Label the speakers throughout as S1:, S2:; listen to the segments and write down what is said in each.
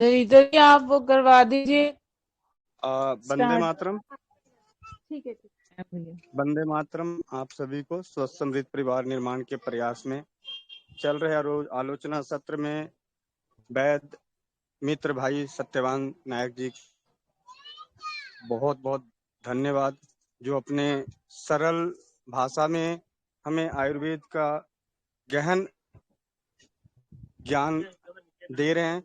S1: तो इधर ही आप वो करवा दीजिए
S2: वंदे
S1: स्टार्ट।
S2: मातरम।
S1: ठीक है भैया।
S2: वंदे मातरम। आप सभी को स्वस्थ समृद्ध परिवार निर्माण के प्रयास में चल रहे आलोचना सत्र में वैद मित्र भाई सत्यवान नायक जी बहुत बहुत धन्यवाद, जो अपने सरल भाषा में हमें आयुर्वेद का गहन ज्ञान दे रहे हैं।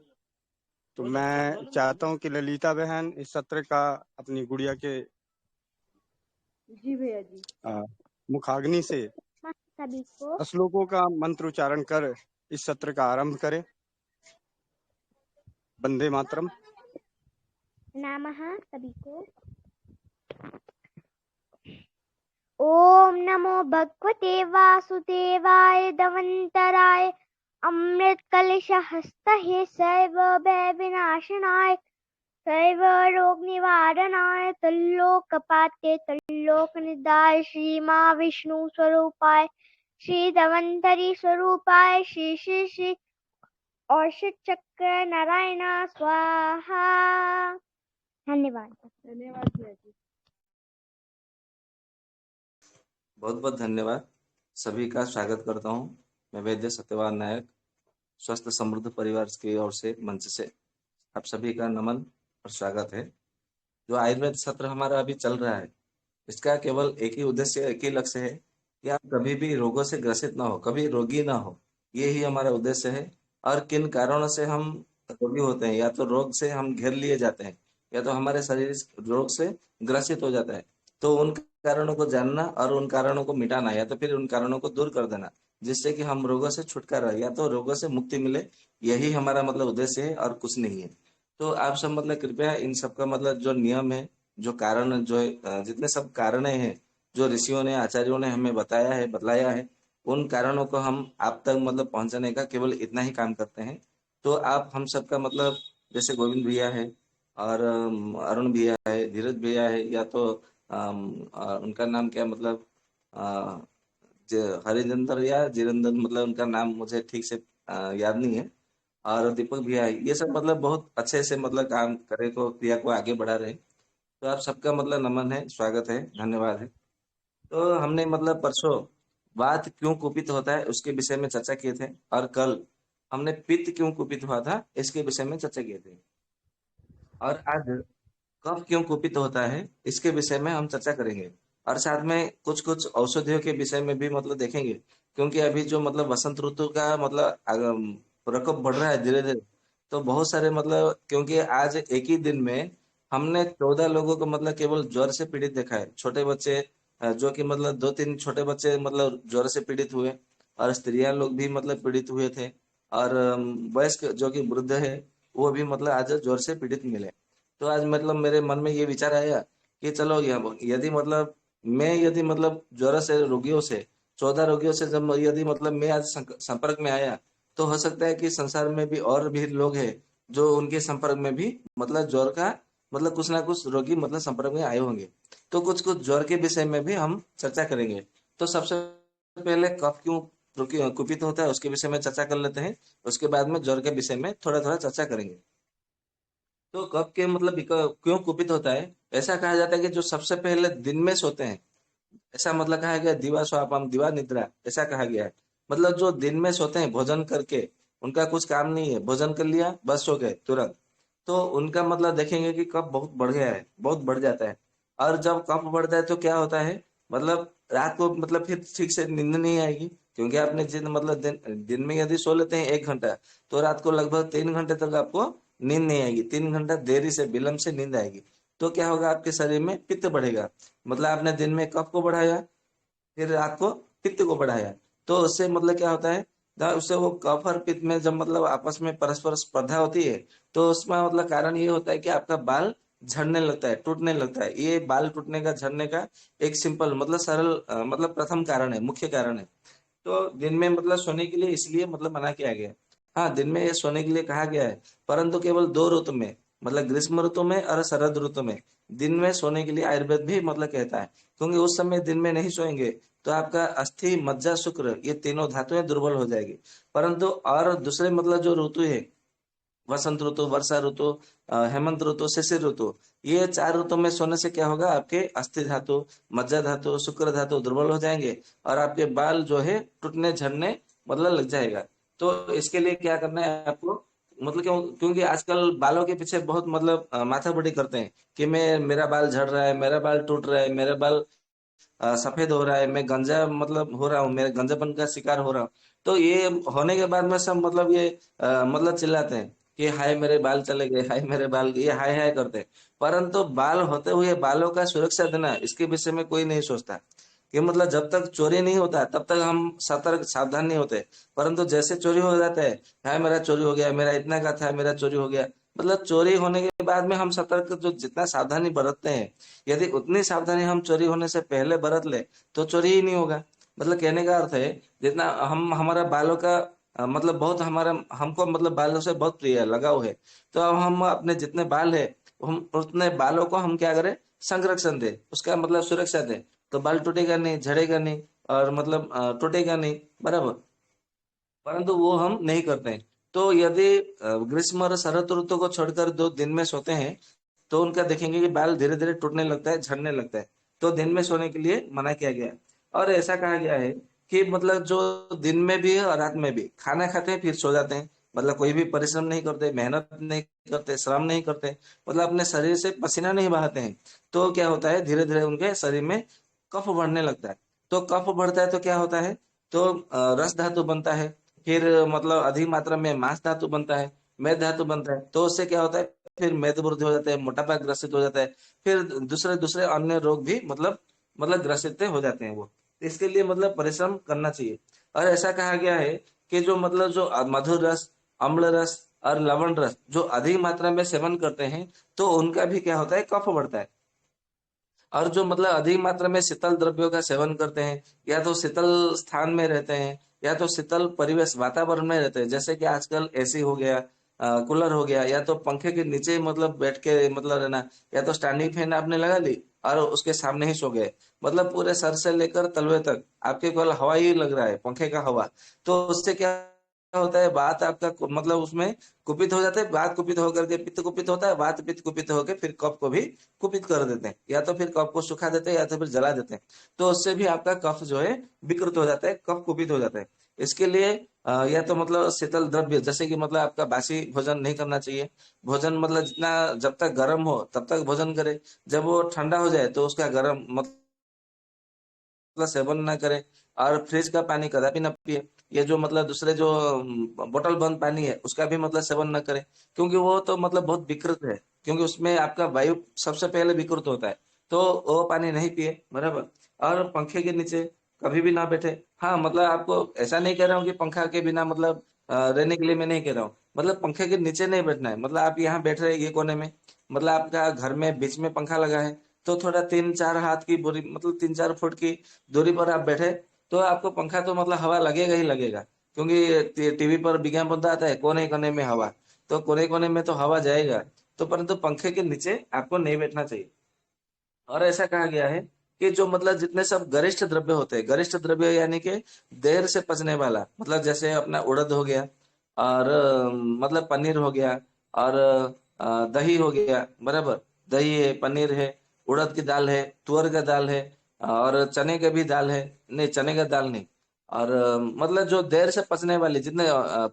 S2: तो मैं चाहता हूं कि ललिता बहन इस सत्र का अपनी गुड़िया के
S1: जी भैया जी।
S2: मुखाग्नि से
S3: सभी को
S2: श्लोकों का मंत्र उच्चारण कर इस सत्र का आरंभ करें। वंदे मातरम।
S3: नमः सभी को। ओम नमो भगवते वासुदेवाय दवंतराय अमृत कलश हस्तये सर्व भय विनाशनाय सर्व रोग निवारणाय त्रिलोकपाते त्रिलोक निदाय श्री माँ विष्णु स्वरूपाय श्री धन्वंतरी स्वरूपाय श्री श्री श्री औषध चक्र नारायण स्वाहा। धन्यवाद।
S1: धन्यवाद भैया जी।
S4: बहुत बहुत धन्यवाद। सभी का स्वागत करता हूं। मैं वैद्य सत्यवान नायक स्वस्थ समृद्ध परिवार की ओर से मंच से आप सभी का नमन और स्वागत है। जो आयुर्वेद सत्र हमारा अभी चल रहा है, इसका केवल एक ही उद्देश्य, एक ही लक्ष्य है कि आप कभी भी रोगों से ग्रसित ना हो, कभी रोगी ना हो। ये ही हमारा उद्देश्य है। और किन कारणों से हम रोगी होते हैं, या तो रोग से हम घेर लिए जाते हैं, या तो हमारे शरीर रोग से ग्रसित हो जाता है। तो उन कारणों को जानना और उन कारणों को मिटाना, या तो फिर उन कारणों को दूर कर देना, जिससे कि हम रोगों से छुटकारा या तो रोगों से मुक्ति मिले। यही हमारा उद्देश्य है और कुछ नहीं है। तो आप सब कृपया इन सब का जो नियम है, जो कारण, जो जितने सब कारण हैं जो ऋषियों ने, आचार्यों ने हमें बताया है, बतलाया है, उन कारणों को हम आप तक पहुंचाने का केवल इतना ही काम करते हैं। तो आप हम सबका जैसे गोविंद भैया है और अरुण भैया है, धीरज भैया है, या तो उनका नाम क्या हरिंदर या जिरंदर, उनका नाम मुझे ठीक से याद नहीं है। और दीपक भैया है, ये सब बहुत अच्छे से काम करे को, क्रिया को आगे बढ़ा रहे हैं। तो आप सबका नमन है, स्वागत है, धन्यवाद है। तो हमने परसों वात क्यों कुपित होता है उसके विषय में चर्चा किए थे, और कल हमने पित्त क्यों कुपित हुआ था इसके विषय में चर्चा किए थे, और आज कफ क्यों कुपित होता है इसके विषय में हम चर्चा करेंगे। और साथ में कुछ कुछ औषधियों के विषय में भी देखेंगे, क्योंकि अभी जो वसंत ऋतु का प्रकोप बढ़ रहा है धीरे धीरे। तो बहुत सारे क्योंकि आज एक ही दिन में हमने 14 लोगों को केवल ज्वर से पीड़ित देखा है। छोटे बच्चे जो कि 2-3 छोटे बच्चे ज्वर से पीड़ित हुए, और स्त्रियां लोग भी पीड़ित हुए थे, और वयस्क जो कि वृद्ध है वो भी आज ज्वर से पीड़ित मिले। तो आज मेरे मन में ये विचार आया कि चलो यदि मैं यदि ज्वर से रोगियों से 14 रोगियों से जब यदि मैं आज संपर्क में आया, तो हो सकता है कि संसार में भी और भी लोग हैं जो उनके संपर्क में भी ज्वर का कुछ ना कुछ रोगी संपर्क में आए होंगे। तो कुछ कुछ ज्वर के विषय में भी हम चर्चा करेंगे। तो सबसे पहले कफ क्यों कुपित होता है उसके विषय में चर्चा कर लेते हैं। उसके बाद में ज्वर के विषय में थोड़ा थोड़ा चर्चा करेंगे। तो कफ के क्यों कुपित होता है, ऐसा कहा जाता है कि जो सबसे पहले दिन में सोते हैं, ऐसा कहा गया दिवा स्वापम दिवा निद्रा, ऐसा कहा गया है। जो दिन में सोते हैं भोजन करके, उनका कुछ काम नहीं है, भोजन कर लिया बस सो गए तुरंत, तो उनका देखेंगे कि कफ बहुत बढ़ गया है, बहुत बढ़ जाता है। और जब कफ बढ़ता है तो क्या होता है, रात को फिर ठीक से नींद नहीं आएगी, क्योंकि आपने जिन दिन में यदि सो लेते हैं 1 घंटा, तो रात को लगभग 3 घंटे तक आपको नींद नहीं आएगी। 3 घंटा देरी से, विलम्ब से नींद आएगी। तो क्या होगा, आपके शरीर में पित्त बढ़ेगा। आपने दिन में कफ को बढ़ाया, फिर रात को पित्त को बढ़ाया, तो उससे क्या होता है, उससे वो कफ और पित्त में जब आपस में परस्पर स्पर्धा होती है, तो उसमें कारण ये होता है कि आपका बाल झड़ने लगता है, टूटने लगता है। ये बाल टूटने का, झड़ने का एक सिंपल सरल प्रथम कारण है, मुख्य कारण है। तो दिन में सोने के लिए इसलिए मना किया गया है। हाँ, दिन में ये सोने के लिए कहा गया है, परंतु केवल 2 ऋतु में, ग्रीष्म ऋतु में और शरद ऋतु में दिन में सोने के लिए आयुर्वेद भी कहता है। क्योंकि उस समय दिन में नहीं सोएंगे तो आपका अस्थि, मज्जा, शुक्र, ये तीनों धातुएं दुर्बल हो जाएगी। परंतु और दूसरे जो ऋतु है, वसंत ऋतु, वर्षा ऋतु, हेमंत ऋतु, शिशिर ऋतु, ये 4 ऋतु में सोने से क्या होगा, आपके अस्थि धातु, मज्जा धातु, शुक्र धातु दुर्बल हो जाएंगे और आपके बाल जो है टूटने झड़ने मतलब लग जाएगा। तो इसके लिए क्या करना है आपको, मतलब क्योंकि आजकल बालों के पीछे बहुत मतलब माथापच्ची करते हैं कि मैं, मेरा बाल झड़ रहा है, मेरा बाल टूट रहा है, मेरा बाल सफेद हो रहा है, मैं गंजा मतलब हो रहा हूँ, मेरे गंजापन का शिकार हो रहा हूँ। तो ये होने के बाद में सब मतलब ये मतलब चिल्लाते हैं कि हाय मेरे बाल चले गए, हाय मेरे बाल, ये हाय हाय करते हैं। परंतु बाल होते हुए बालों का सुरक्षा देना, इसके विषय में कोई नहीं सोचता कि मतलब जब तक चोरी नहीं होता तब तक हम सतर्क सावधान नहीं होते। परंतु जैसे चोरी हो जाता है, हाय मेरा चोरी हो गया, मेरा इतना का था, मेरा चोरी हो गया, मतलब चोरी होने के बाद में हम सतर्क जो जितना सावधानी बरतते हैं, यदि उतनी सावधानी हम चोरी होने से पहले बरत ले तो चोरी ही नहीं होगा। मतलब कहने का अर्थ है, जितना हम हमारा बालों का मतलब बहुत हमारा हमको मतलब बालों से बहुत प्रिय है, लगाव है। तो अब हम अपने जितने बाल है, हम उतने बालों को हम क्या करें, संरक्षण दे, उसका मतलब सुरक्षा दे, तो बाल टूटेगा नहीं, झड़ेगा नहीं और मतलब टूटेगा नहीं, बराबर। परंतु वो हम नहीं करते हैं। तो यदि ग्रीष्म और शरद ऋतु को छोड़कर दो दिन में सोते हैं तो उनका देखेंगे कि बाल धीरे धीरे टूटने लगता है, झड़ने लगता है। तो दिन में सोने के लिए मना किया गया है। और ऐसा कहा गया है कि मतलब जो दिन में भी है और रात में भी खाना खाते हैं फिर सो जाते हैं, मतलब कोई भी परिश्रम नहीं करते, मेहनत नहीं करते, श्रम नहीं करते, मतलब अपने शरीर से पसीना नहीं बहाते हैं। तो क्या होता है, धीरे धीरे उनके शरीर में कफ बढ़ने लगता है। तो कफ बढ़ता है तो क्या होता है, तो रस धातु बनता है, फिर मतलब अधिक मात्रा में मांस धातु बनता है, मेद धातु बनता है। तो उससे क्या होता है, फिर मेद वृद्धि हो जाता है, मोटापा ग्रसित हो जाता है, फिर दूसरे दूसरे अन्य रोग भी मतलब ग्रसित हो जाते हैं वो। इसके लिए मतलब परिश्रम करना चाहिए। और ऐसा कहा गया है कि जो मतलब जो मधुर रस, अम्ल रस और लवण रस जो अधिक मात्रा में सेवन करते हैं तो उनका भी क्या होता है, कफ बढ़ता है। और जो मतलब अधिक मात्रा में शीतल द्रव्यों का सेवन करते हैं, या तो शीतल स्थान में रहते हैं या तो शीतल परिवेश वातावरण में रहते हैं, जैसे कि आजकल एसी हो गया, कूलर हो गया, या तो पंखे के नीचे मतलब बैठ के मतलब रहना, या तो स्टैंडिंग फैन आपने लगा ली और उसके सामने ही सो गए, मतलब पूरे सर से लेकर तलवे तक आपके केवल हवा ही लग रहा है, पंखे का हवा। तो उससे क्या होता है, बात आपका मतलब उसमें कुपित हो जाता है, बात कुपित होकर के पित्त कुपित होता है, बात पित्त कुपित होकर फिर कफ को भी कुपित कर देते हैं, या तो फिर कफ को सुखा देते हैं या तो फिर जला देते हैं। तो उससे भी आपका कफ जो है विकृत हो जाता है, कफ कुपित हो जाता है। इसके लिए या तो मतलब शीतल द्रव्य, जैसे कि मतलब आपका बासी भोजन नहीं करना चाहिए। भोजन मतलब जितना जब तक गर्म हो तब तक भोजन करे, जब वो ठंडा हो जाए तो उसका गर्म मतलब सेवन ना करें। और फ्रिज का पानी कदापि ना पिए। ये जो मतलब दूसरे जो बोतल बंद पानी है उसका भी मतलब सेवन ना करें, क्योंकि वो तो मतलब बहुत विकृत है, क्योंकि उसमें आपका वायु सबसे पहले विकृत होता है। तो वो पानी नहीं पिए, बराबर। और पंखे के नीचे कभी भी ना बैठे। हाँ, मतलब आपको ऐसा नहीं कह रहा हूँ कि पंखा के बिना मतलब रहने के लिए मैं नहीं कह रहा हूँ, मतलब पंखे के नीचे नहीं बैठना है। मतलब आप यहाँ बैठ रहे हैं ये कोने में, मतलब आपका घर में बीच में पंखा लगा है, तो थोड़ा 3-4 हाथ की दूरी, मतलब 3-4 फुट की दूरी पर आप बैठे तो आपको पंखा तो मतलब हवा लगेगा ही लगेगा, क्योंकि टीवी पर विज्ञापन तो आता है कोने कोने में हवा, तो कोने कोने में तो हवा जाएगा। तो परंतु पंखे के नीचे आपको नहीं बैठना चाहिए। और ऐसा कहा गया है कि जो मतलब जितने सब गरिष्ठ द्रव्य होते हैं, गरिष्ठ द्रव्य यानी कि देर से पचने वाला, मतलब जैसे अपना उड़द हो गया और मतलब पनीर हो गया और दही हो गया, बराबर। दही है, पनीर है, उड़द की दाल है, तुअर का दाल है और चने का भी दाल है, नहीं चने का दाल नहीं। और मतलब जो देर से पचने वाली जितने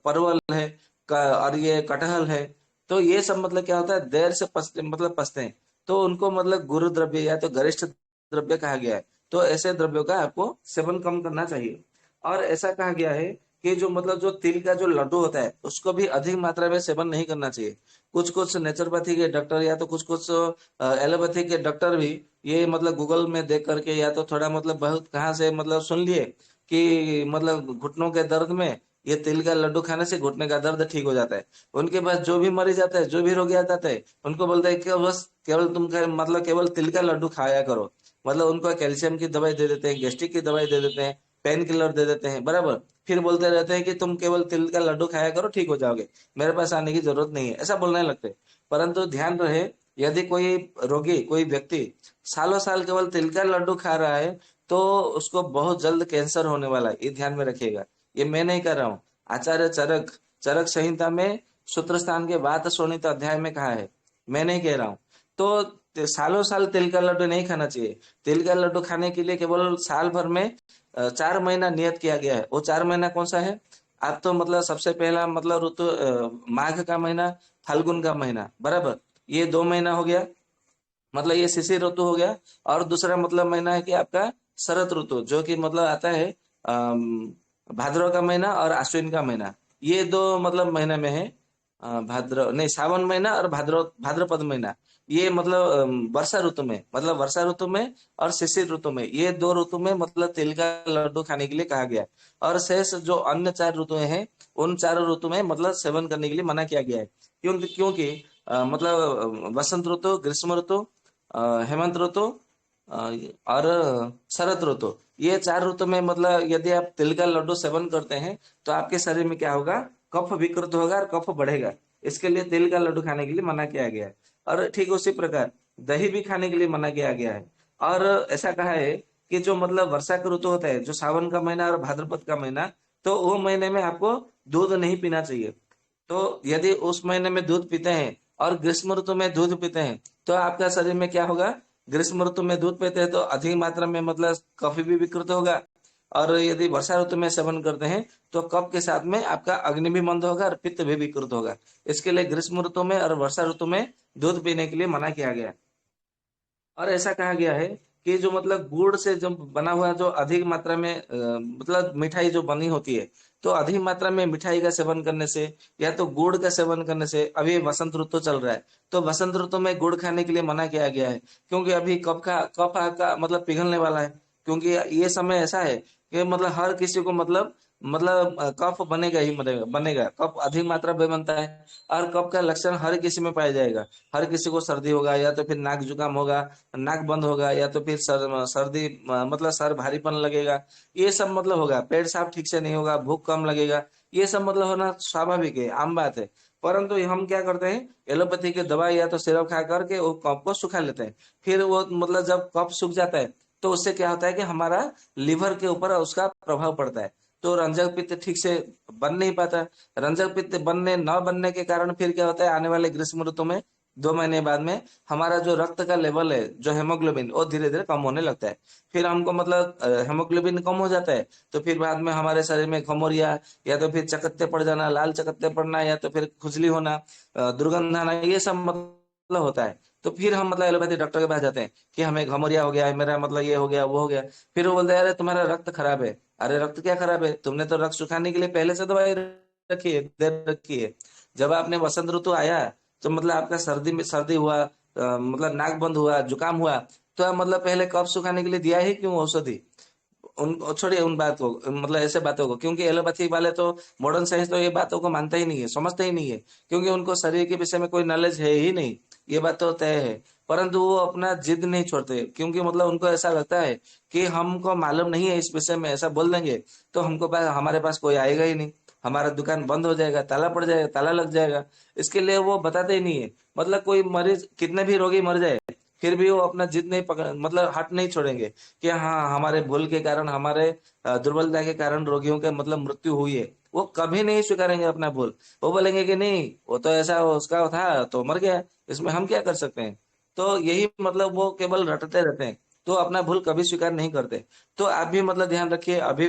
S4: परवल है और ये कटहल है, तो ये सब मतलब क्या होता है, देर से पचते मतलब पचते हैं। तो उनको मतलब गुरु द्रव्य या तो गरिष्ठ द्रव्य कहा गया है। तो ऐसे द्रव्यों का आपको सेवन कम करना चाहिए। और ऐसा कहा गया है कि जो मतलब जो तिल का जो लड्डू होता है उसको भी अधिक मात्रा में सेवन नहीं करना चाहिए। कुछ कुछ नेचुरोपैथी के डॉक्टर या तो कुछ कुछ एलोपैथी के डॉक्टर भी ये मतलब गूगल में देख करके या तो थोड़ा मतलब बहुत कहाँ से मतलब सुन लिए कि मतलब घुटनों के दर्द में ये तिल का लड्डू खाने से घुटने का दर्द ठीक हो जाता है। उनके पास जो भी मरीज आता है, जो भी रोगी आता है, उनको बोलते हैं कि बस केवल तुम मतलब केवल तिल का लड्डू खाया करो। मतलब उनको कैल्शियम की दवाई दे देते हैं, गैस्ट्रिक की दवाई दे देते हैं, पेन किलर दे देते हैं, बराबर। फिर बोलते रहते हैं कि तुम केवल तिल का लड्डू खाया करो, ठीक हो जाओगे, मेरे पास आने की जरूरत नहीं है, ऐसा बोलने लगते हैं। परंतु ध्यान रहे, यदि कोई रोगी, कोई व्यक्ति सालों साल केवल तिल का लड्डू खा रहा है तो उसको बहुत जल्द कैंसर होने वाला है, ये ध्यान में रखिएगा। ये मैं नहीं कर रहा हूँ, आचार्य चरक चरक संहिता में सूत्र स्थान के वात शोणित अध्याय में कहा है, मैं नहीं कह रहा हूं। तो सालों साल तिल का लड्डू नहीं खाना चाहिए। तिल का लड्डू खाने के लिए केवल साल भर में 4 महीना नियत किया गया है। वो 4 महीना कौन सा है? आप तो मतलब सबसे पहला मतलब ऋतु माघ का महीना, फाल्गुन का महीना, बराबर, ये 2 महीना हो गया, मतलब ये शिशिर ऋतु हो गया। और दूसरा मतलब महीना है कि आपका शरद ऋतु, जो कि मतलब आता है भाद्रव का महीना और आश्विन का महीना। ये 2 मतलब महीने में है, भाद्रव नहीं, सावन महीना और भाद्रपद महीना। ये मतलब वर्षा ऋतु में, मतलब वर्षा ऋतु में और शिशिर ऋतु में, ये 2 ऋतु में मतलब तिल का लड्डू खाने के लिए कहा गया है। और शेष जो अन्य 4 ऋतुएं हैं, उन 4 ऋतु में मतलब सेवन करने के लिए मना किया गया है। क्योंकि मतलब वसंत ऋतु, ग्रीष्म ऋतु, हेमंत ऋतु और शरद ऋतु, ये 4 ऋतु में मतलब यदि आप तिल का लड्डू सेवन करते हैं तो आपके शरीर में क्या होगा? कफ विकृत होगा और कफ बढ़ेगा। इसके लिए तिल का लड्डू खाने के लिए मना किया गया है। और ठीक उसी प्रकार दही भी खाने के लिए मना किया गया है। और ऐसा कहा है कि जो मतलब वर्षा का ऋतु होता है, जो सावन का महीना और भाद्रपद का महीना, तो वो महीने में आपको दूध नहीं पीना चाहिए। तो यदि उस महीने में दूध पीते हैं और ग्रीष्म ऋतु में दूध पीते हैं तो आपका शरीर में क्या होगा? ग्रीष्म ऋतु में दूध पीते हैं तो अधिक मात्रा में मतलब कफ भी विकृत होगा। और यदि वर्षा ऋतु में सेवन करते हैं तो कफ के साथ में आपका अग्नि भी मंद होगा और पित्त भी विकृत होगा। इसके लिए ग्रीष्म ऋतु में और वर्षा ऋतु में दूध पीने के लिए मना किया गया। और ऐसा कहा गया है कि जो मतलब गुड़ से जो बना हुआ जो अधिक मात्रा में मतलब मिठाई जो बनी होती है, तो अधिक मात्रा में मिठाई का सेवन करने से या तो गुड़ का सेवन करने से, अभी वसंत ऋतु चल रहा है तो वसंत ऋतु में गुड़ खाने के लिए मना किया गया है। क्योंकि अभी कफ आपका मतलब पिघलने वाला है। क्योंकि ये समय ऐसा है कि मतलब हर किसी को मतलब कफ बनेगा ही बनेगा। कफ अधिक मात्रा में बनता है और कफ का लक्षण हर किसी में पाया जाएगा। हर किसी को सर्दी होगा, या तो फिर नाक जुकाम होगा, नाक बंद होगा, या तो फिर सर्दी मतलब सर भारीपन लगेगा, ये सब मतलब होगा। पेट साफ ठीक से नहीं होगा, भूख कम लगेगा, ये सब मतलब होना स्वाभाविक है, आम बात है। परंतु हम क्या करते हैं, एलोपैथी की दवाई या तो सिरप खा करके वो कफ को सुखा लेते हैं। फिर वो मतलब जब कफ सूख जाता है तो उससे क्या होता है कि हमारा लिवर के ऊपर उसका प्रभाव पड़ता है। तो रंजक पित्त ठीक से बन नहीं पाता। रंजक पित्त न बनने के कारण फिर क्या होता है, आने वाले ग्रीष्म ऋतु में 2 महीने बाद में हमारा जो रक्त का लेवल है, जो हेमोग्लोबिन, वो धीरे धीरे कम होने लगता है। फिर हमको मतलब हेमोग्लोबिन कम हो जाता है तो फिर बाद में हमारे शरीर में खमोरिया, या तो फिर चकत्ते पड़ जाना, लाल चकत्ते पड़ना, या तो फिर खुजली होना, दुर्गंध आना, ये सब मतलब होता है। तो फिर हम मतलब एलोपैथी डॉक्टर के पास जाते हैं कि हमें घमौरिया हो गया है, मेरा मतलब ये हो गया, वो हो गया। फिर वो बोलते हैं अरे तुम्हारा रक्त खराब है। अरे रक्त क्या खराब है? तुमने तो रक्त सुखाने के लिए पहले से दवाई रखी है, दे रखी है। जब आपने वसंत ऋतु आया तो मतलब आपका सर्दी में सर्दी हुआ, मतलब नाक बंद हुआ, जुकाम हुआ, तो आप मतलब पहले कफ सुखाने के लिए दिया ही क्यों औषधि? उन छोड़िए उन बात को, मतलब ऐसे बातों को, क्योंकि एलोपैथी वाले तो मॉडर्न साइंस तो ये बातों को मानते ही नहीं है, समझते ही नहीं है। क्योंकि उनको शरीर के विषय में कोई नॉलेज है ही नहीं, ये बात तो तय है। परंतु वो अपना जिद नहीं छोड़ते, क्योंकि मतलब उनको ऐसा लगता है कि हमको मालूम नहीं है इस विषय में, ऐसा बोल देंगे तो हमारे पास कोई आएगा ही नहीं, हमारा दुकान बंद हो जाएगा, ताला पड़ जाएगा, ताला लग जाएगा। इसके लिए वो बताते ही नहीं है। मतलब कोई मरीज, कितने भी रोगी मर जाए, फिर भी वो अपना जिद नहीं पकड़, मतलब हट नहीं छोड़ेंगे कि हाँ हमारे भूल के कारण, हमारे दुर्बलता के कारण रोगियों के मतलब मृत्यु हुई है। वो कभी नहीं स्वीकारेंगे अपना भूल। वो बोलेंगे कि नहीं, वो तो ऐसा उसका था तो मर गया, इसमें हम क्या कर सकते हैं। तो यही मतलब वो केवल रटते रहते हैं, तो अपना भूल कभी स्वीकार नहीं करते। तो आप भी मतलब ध्यान रखिए, अभी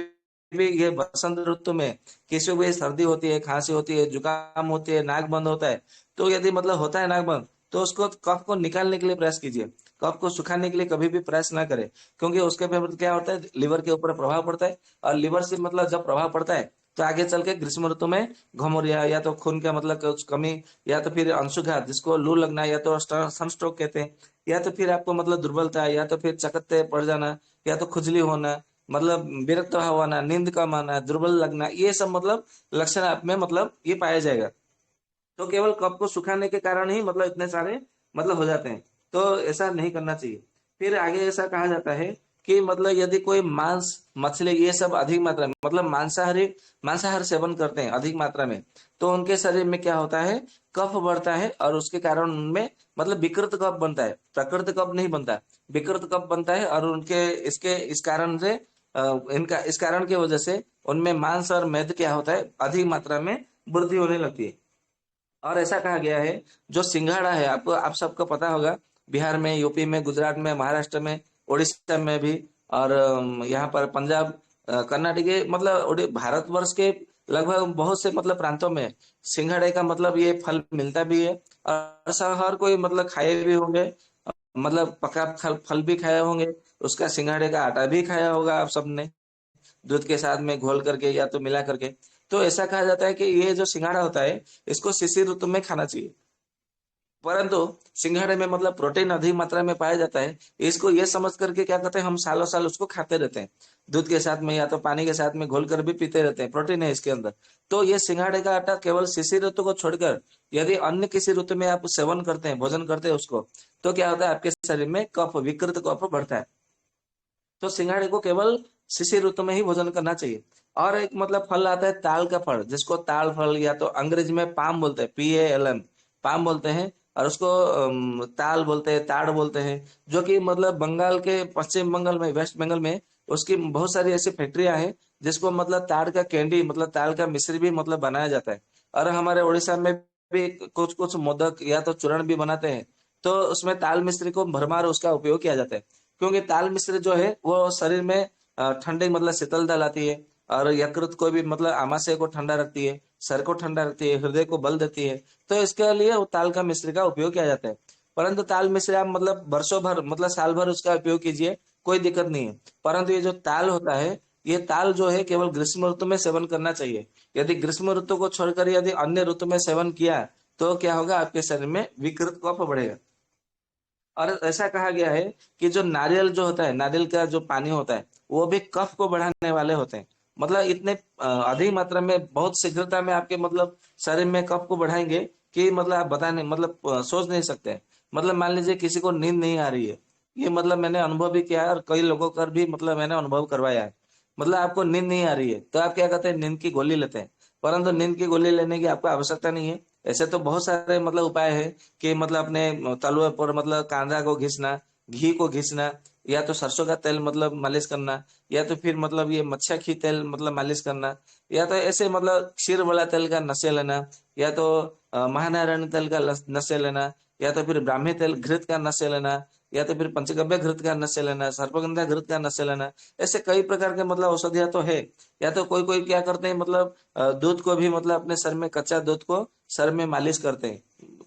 S4: भी ये बसंत ऋतु में किसी को भी सर्दी होती है, खांसी होती है, जुकाम होती है, नाक बंद होता है, तो यदि मतलब होता है नाक बंद, तो उसको कफ को निकालने के लिए प्रयास कीजिए। कफ को सुखाने के लिए कभी भी प्रयास ना करें, क्योंकि उसके पे मतलब क्या होता है, लिवर के ऊपर प्रभाव पड़ता है। और लिवर से मतलब जब प्रभाव पड़ता है तो आगे चल के ग्रीष्म ऋतु में घमौरिया, या तो खून का मतलब कुछ कमी, या तो फिर अंशुघात जिसको लू लगना, या तो सनस्ट्रोक कहते हैं, या तो फिर आपको मतलब दुर्बलता, या तो फिर चकत्ते पड़ जाना, या तो खुजली होना, मतलब विरक्त होना, नींद कम आना, दुर्बल लगना, ये सब मतलब लक्षण आप में मतलब ये पाया जाएगा। तो केवल कप को सुखाने के कारण ही मतलब इतने सारे मतलब हो जाते हैं। तो ऐसा नहीं करना चाहिए। फिर आगे ऐसा कहा जाता है कि मतलब यदि कोई मांस, मछली, ये सब अधिक मात्रा में मतलब मांसाहार सेवन करते हैं अधिक मात्रा में, तो उनके शरीर में क्या होता है, कफ बढ़ता है। और उसके कारण उनमें मतलब विकृत कफ बनता है, प्रकृत कफ नहीं बनता, विकृत कफ बनता है। और उनके इसके इस कारण से इनका इस कारण की वजह से उनमें मांस और मेद क्या होता है, अधिक मात्रा में वृद्धि होने लगती है। और ऐसा कहा गया है जो सिंघाड़ा है, आपको आप सबको पता होगा, बिहार में, यूपी में, गुजरात में, महाराष्ट्र में, उड़ीसा में भी, और यहाँ पर पंजाब, कर्नाटक, ये मतलब भारतवर्ष के लगभग बहुत से मतलब प्रांतों में सिंघाड़े का मतलब ये फल मिलता भी है। और हर कोई मतलब खाए भी होंगे, मतलब पका फल फल भी खाए होंगे, उसका सिंघाड़े का आटा भी खाया होगा आप सबने, दूध के साथ में घोल करके या तो मिला करके। तो ऐसा कहा जाता है कि ये जो सिंघाड़ा होता है इसको शिशिर ऋतु में खाना चाहिए। परंतु सिंघाड़े में मतलब प्रोटीन अधिक मात्रा में पाया जाता है, इसको ये समझ करके क्या करते हैं, हम सालों साल उसको खाते रहते हैं, दूध के साथ में या तो पानी के साथ में घोल कर भी पीते रहते हैं, प्रोटीन है इसके अंदर। तो ये सिंघाड़े का आटा केवल शिशिर ऋतु को छोड़कर यदि अन्य किसी ऋतु में आप सेवन करते हैं, भोजन करते हैं उसको, तो क्या होता है, आपके शरीर में कफ, विकृत कफ बढ़ता है। तो सिंघाड़े को केवल शिशिर ऋतु में ही भोजन करना चाहिए। और एक मतलब फल आता है ताल का फल, जिसको ताल फल या तो अंग्रेजी में पाम बोलते हैं, PALM, पाम बोलते हैं, और उसको ताल बोलते हैं, ताड़ बोलते हैं, जो कि मतलब बंगाल के, पश्चिम बंगाल में, वेस्ट बंगाल में उसकी बहुत सारी ऐसी फैक्ट्रियां हैं जिसको मतलब ताड़ का कैंडी, मतलब ताल का मिश्री भी मतलब बनाया जाता है। और हमारे उड़ीसा में भी कुछ कुछ मोदक या तो चूरण भी बनाते हैं, तो उसमें ताल मिश्री को भरमार उसका उपयोग किया जाता है। क्योंकि ताल मिश्री जो है वो शरीर में ठंडे मतलब शीतलता लाती है, और यकृत को भी मतलब आमाशय को ठंडा रखती है, सर को ठंडा रखती है, हृदय को बल देती है। तो इसके लिए वो ताल का मिश्री का उपयोग किया जाता है। परंतु ताल मिश्री आप मतलब वर्षों भर, मतलब साल भर उसका उपयोग कीजिए, कोई दिक्कत नहीं है। परंतु ये जो ताल होता है, ये ताल जो है केवल ग्रीष्म ऋतु में सेवन करना चाहिए। यदि ग्रीष्म ऋतु को छोड़कर यदि अन्य ऋतु में सेवन किया तो क्या होगा, आपके शरीर में विकृत कफ बढ़ेगा। और ऐसा कहा गया है कि जो नारियल जो होता है, नारियल का जो पानी होता है, वो भी कफ को बढ़ाने वाले होते हैं। मतलब इतने अधिक मात्रा में, बहुत शीघ्रता में आपके मतलब शरीर में कफ को बढ़ाएंगे कि मतलब आप बता नहीं, मतलब सोच नहीं सकते। मतलब मान लीजिए किसी को नींद नहीं आ रही है, ये मतलब मैंने अनुभव भी किया है, और कई लोगों का भी मतलब मैंने अनुभव करवाया है। मतलब आपको नींद नहीं आ रही है तो आप क्या करते हैं, नींद की गोली लेते हैं। परंतु नींद की गोली लेने की आपको आवश्यकता नहीं है। ऐसे तो बहुत सारे मतलब उपाय है कि मतलब अपने तलवे पर मतलब कांदा को घिसना, घी को घिसना, या तो सरसों का तेल मतलब मालिश करना, या तो फिर मतलब ये मच्छा घी तेल मतलब मालिश करना, या तो ऐसे मतलब क्षीर वाला तेल का नशे लेना, या तो महानारायण तेल का नशे लेना, या तो फिर ब्राह्मी तेल घृत का नशे लेना, या तो फिर पंचगव्य घृत का नशे लेना, सर्पगंधा घृत का नशे लेना। ऐसे कई प्रकार के मतलब औषधियां तो है। या तो कोई कोई क्या करते हैं, मतलब दूध को भी मतलब अपने सर में, कच्चा दूध को सर में मालिश करते हैं,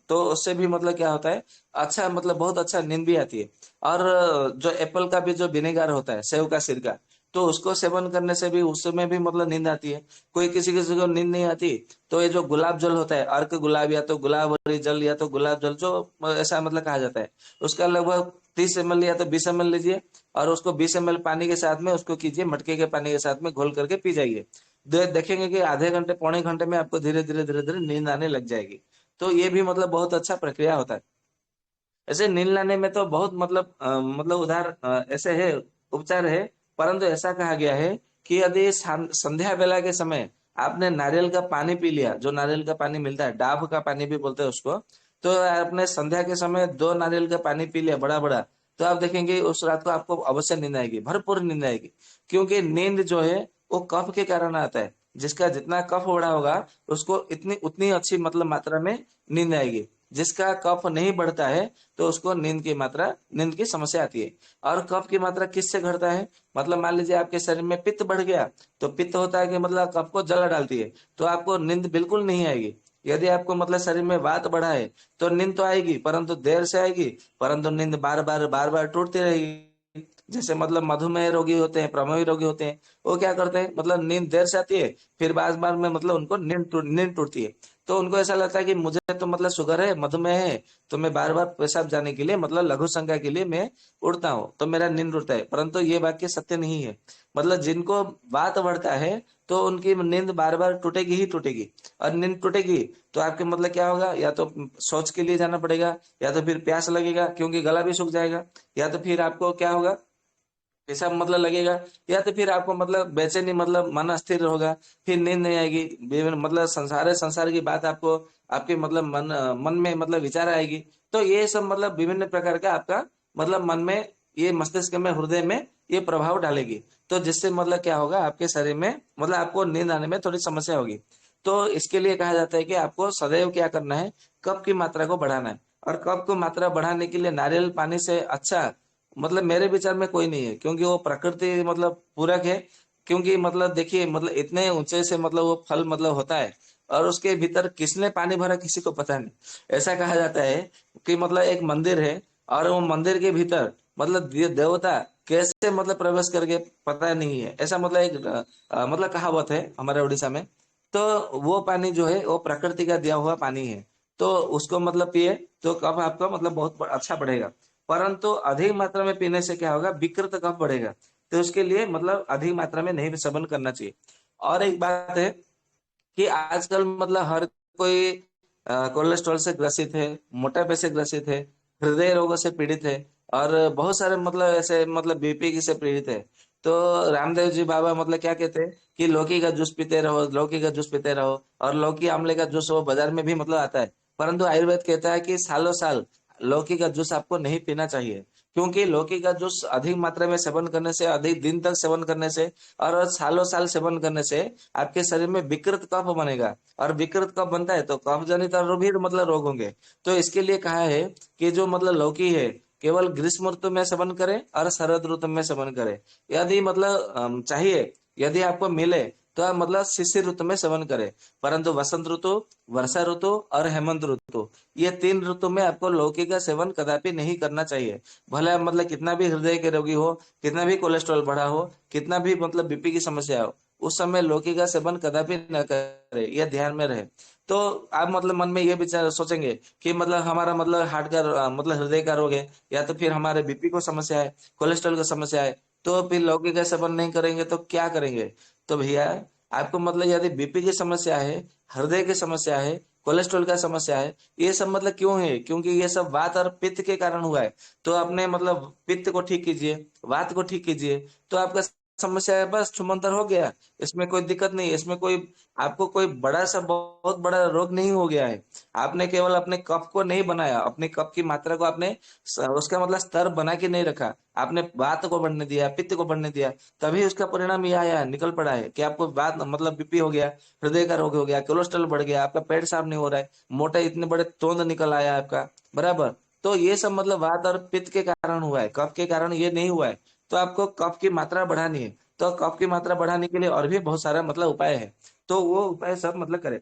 S4: तो उससे भी मतलब क्या होता है, अच्छा मतलब बहुत अच्छा नींद भी आती है। और जो एप्पल का भी जो विनेगर होता है, सेव का सिरका, तो उसको सेवन करने से भी, उसमें भी मतलब नींद आती है। कोई किसी किसी को नींद नहीं आती, तो ये जो गुलाब जल होता है, अर्क गुलाब या तो गुलाबरी जल या तो गुलाब जल, जो ऐसा मतलब कहा जाता है, उसका लगभग 30 ml या तो 20 ml लीजिए, और उसको 20 ml पानी के साथ में उसको कीजिए, मटके के पानी के साथ में घोल करके पी जाइए। देखेंगे कि आधे घंटे, पौने घंटे में आपको धीरे धीरे धीरे धीरे नींद आने लग जाएगी। तो ये भी मतलब बहुत अच्छा प्रक्रिया होता है। ऐसे नींद लाने में तो बहुत मतलब मतलब उधार ऐसे है, उपचार है। परंतु ऐसा कहा गया है कि यदि संध्या बेला के समय आपने नारियल का पानी पी लिया, जो नारियल का पानी मिलता है, डाब का पानी भी बोलते हैं उसको, तो आपने संध्या के समय 2 नारियल का पानी पी लिया बड़ा बड़ा, तो आप देखेंगे उस रात को आपको अवश्य नींद आएगी, भरपूर नींद आएगी। क्योंकि नींद जो है वो कफ के कारण आता है। जिसका जितना कफ बड़ा होगा उसको इतनी उतनी अच्छी मतलब मात्रा में नींद आएगी। जिसका कफ नहीं बढ़ता है तो उसको नींद की समस्या आती है। और कफ की मात्रा किससे घटता है, मतलब मान लीजिए आपके शरीर में पित्त बढ़ गया, तो पित्त होता है कि मतलब कफ को जला डालती है, तो आपको नींद बिल्कुल नहीं आएगी। यदि आपको मतलब शरीर में वात बढ़ा है तो नींद तो आएगी, परंतु देर से आएगी, परंतु नींद बार बार टूटती रहेगी। जैसे मतलब मधुमेह रोगी होते हैं, प्रमेही रोगी होते हैं, वो क्या करते हैं, मतलब नींद देर से आती है, फिर बार बार में मतलब उनको नींद टूटती है। तो उनको ऐसा लगता है कि मुझे तो मतलब शुगर है, मधुमेह है, तो मैं बार बार पेशाब जाने के लिए मतलब लघु संज्ञा के लिए मैं उठता हूँ, तो मेरा नींद उड़ता है। परंतु ये वाक्य सत्य नहीं है। मतलब जिनको वात बढ़ता है तो उनकी नींद बार बार टूटेगी ही टूटेगी। और नींद टूटेगी तो आपके मतलब क्या होगा, या तो शौच के लिए जाना पड़ेगा, या तो फिर प्यास लगेगा क्योंकि गला भी सूख जाएगा, या तो फिर आपको क्या होगा, पेशाब मतलब लगेगा, या तो फिर आपको मतलब बेचैनी, मतलब मन अस्थिर होगा, फिर नींद नहीं आएगी। विभिन्न मतलब संसार की बात आपको, आपके मतलब मन में मतलब विचार आएगी। तो ये सब मतलब विभिन्न प्रकार का आपका मतलब मन में, ये मस्तिष्क में, हृदय में ये प्रभाव डालेगी। तो जिससे मतलब क्या होगा, आपके शरीर में मतलब आपको नींद आने में थोड़ी समस्या होगी। तो इसके लिए कहा जाता है कि आपको सदैव क्या करना है, कफ की मात्रा को बढ़ाना है। और कफ को मात्रा बढ़ाने के लिए नारियल पानी से अच्छा मतलब मेरे विचार में कोई नहीं है, क्योंकि वो प्रकृति मतलब पूरक है। क्योंकि मतलब देखिए मतलब इतने ऊंचे से मतलब वो फल मतलब होता है, और उसके भीतर किसने पानी भरा किसी को पता नहीं। ऐसा कहा जाता है कि मतलब एक मंदिर है, और वो मंदिर के भीतर मतलब देवता कैसे मतलब प्रवेश करके पता नहीं है, ऐसा मतलब एक मतलब कहावत है हमारे उड़ीसा में। तो वो पानी जो है वो प्रकृति का दिया हुआ पानी है, तो उसको मतलब पिए तो कफ आपका मतलब बहुत अच्छा बढ़ेगा। परंतु अधिक मात्रा में पीने से क्या होगा, विकृत कफ बढ़ेगा। तो उसके लिए मतलब अधिक मात्रा में नहीं सेवन करना चाहिए। और एक बात है कि आजकल मतलब हर कोई कोलेस्ट्रॉल से ग्रसित है, मोटापे से ग्रसित है, हृदय रोगों से पीड़ित है, और बहुत सारे मतलब ऐसे मतलब बीपी से पीड़ित है। तो रामदेव जी बाबा मतलब क्या कहते हैं कि लौकी का जूस पीते रहो, लौकी का जूस पीते रहो। और लौकी आंवले का जूस वो बाजार में भी मतलब आता है, परंतु आयुर्वेद कहता है कि सालों साल लौकी का जूस आपको नहीं पीना चाहिए। क्योंकि लौकी का जूस अधिक मात्रा में सेवन करने से, अधिक दिन तक सेवन करने से, और सालों साल सेवन करने से आपके शरीर में विकृत कफ बनेगा। और विकृत कफ बनता है तो कफ जनित और भी मतलब रोग होंगे। तो इसके लिए कहा है कि जो मतलब लौकी है केवल ग्रीष्म ऋतु में सेवन करें और शरद ऋतु में सेवन करें। यदि मतलब चाहिए, यदि आपको मिले तो आप मतलब शिशिर ऋतु में सेवन करें। परंतु वसंत ऋतु, वर्षा ऋतु और हेमंत ऋतु, ये 3 ऋतु में आपको लौकी का सेवन कदापि नहीं करना चाहिए। भले आप मतलब कितना भी हृदय के रोगी हो, कितना भी कोलेस्ट्रॉल बढ़ा हो, कितना भी मतलब बीपी की समस्या हो, उस समय लौकी का सेवन कदापि न करें, यह ध्यान में रहे। तो आप मतलब मन में ये विचार सोचेंगे कि मतलब हमारा मतलब हार्ट का मतलब हृदय का रोग है, या तो फिर हमारे बीपी को समस्या है, कोलेस्ट्रॉल का समस्या है, तो फिर लौकी का सेवन नहीं करेंगे तो क्या करेंगे। तो भैया आपको मतलब यदि बीपी की समस्या है, हृदय की समस्या है, कोलेस्ट्रॉल का समस्या है, ये सब मतलब क्यों है, क्योंकि ये सब वात और पित्त के कारण हुआ है। तो आपने मतलब पित्त को ठीक कीजिए, वात को ठीक कीजिए, तो आपका समस्या है बस छुमंतर हो गया। इसमें कोई दिक्कत नहीं है, इसमें कोई आपको कोई बड़ा सा बहुत बड़ा रोग नहीं हो गया है। आपने केवल अपने कफ को नहीं बनाया, अपने कफ की मात्रा को आपने उसका मतलब स्तर बना के नहीं रखा, आपने वात को बढ़ने दिया, पित्त को बढ़ने दिया, तभी उसका परिणाम ये आया, निकल पड़ा है कि आपको बात मतलब बीपी हो गया, हृदय का रोग हो गया, कोलेस्ट्रॉल बढ़ गया, आपका पेट साफ नहीं हो रहा है, मोटा इतने बड़े तोंद निकल आया आपका, बराबर। तो ये सब मतलब वात और पित्त के कारण हुआ है, कफ के कारण ये नहीं हुआ है। तो आपको कफ की मात्रा बढ़ानी है, तो कफ की मात्रा बढ़ाने के लिए और भी बहुत सारा मतलब उपाय है, तो वो उपाय सब मतलब करें।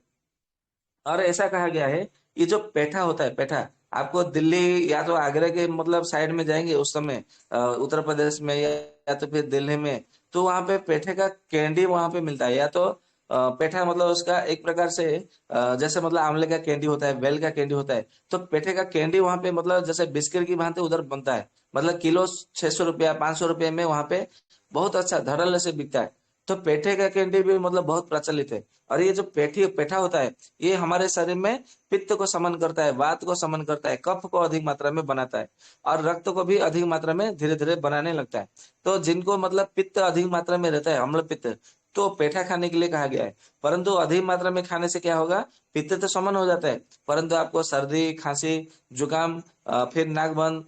S4: और ऐसा कहा गया है, ये जो पेठा होता है, पेठा आपको दिल्ली या तो आगरा के मतलब साइड में जाएंगे उस समय, उत्तर प्रदेश में या तो फिर दिल्ली में, तो वहां पे पेठे का कैंडी वहां पे मिलता है। या तो पेठा मतलब उसका एक प्रकार से जैसे मतलब आंवले का कैंडी होता है, बेल का कैंडी होता है, तो पेठे का कैंडी वहां पे मतलब जैसे बिस्किट की भांति उधर बनता है। मतलब किलो 600 रुपया 500 रुपये में वहां पे बहुत अच्छा धड़ल्ले से बिकता है। तो पेठे का कैंडी भी मतलब बहुत प्रचलित है। और ये जो पेठा होता है, ये हमारे शरीर में पित्त को समन करता है, वात को समन करता है, कफ को अधिक मात्रा में बनाता है, और रक्त को भी अधिक मात्रा में धीरे धीरे बनाने लगता है। तो जिनको मतलब पित्त अधिक मात्रा में रहता है, अम्ल पित्त, तो पेठा खाने के लिए कहा गया है। परंतु अधिक मात्रा में खाने से क्या होगा, पित्त तो समन हो जाता है, परंतु आपको सर्दी, खांसी, जुकाम, फिर नाक बंद,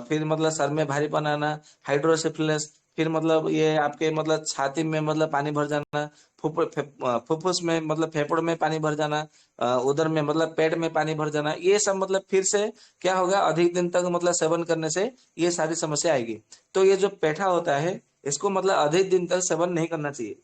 S4: फिर मतलब सर में भारीपन आना, हाइड्रोसिफिलिस, फिर मतलब ये आपके मतलब छाती में मतलब पानी भर जाना, फुफ्फुस में मतलब फेफड़ों में पानी भर जाना, उधर में मतलब पेट में पानी भर जाना, ये सब मतलब फिर से क्या होगा, अधिक दिन तक मतलब सेवन करने से ये सारी समस्या आएगी। तो ये जो पेठा होता है, इसको मतलब अधिक दिन तक सेवन नहीं करना चाहिए।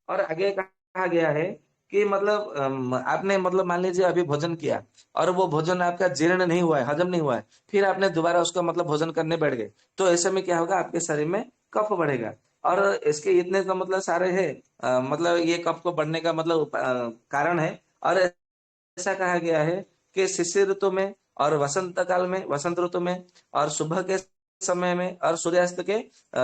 S4: और आगे कहा गया है कि मतलब आपने मतलब मान लीजिए अभी भोजन किया, और वो भोजन आपका जीर्ण नहीं हुआ है, हजम नहीं हुआ है, फिर आपने दोबारा उसका मतलब भोजन करने बैठ गए, तो ऐसे में क्या होगा, आपके शरीर में कफ बढ़ेगा। और इसके इतने तो मतलब सारे है मतलब ये कफ को बढ़ने का मतलब कारण है। और ऐसा कहा गया है कि शिशिर ऋतु में और वसंत काल में, वसंत ऋतु में, और सुबह के समय में और सूर्यास्त के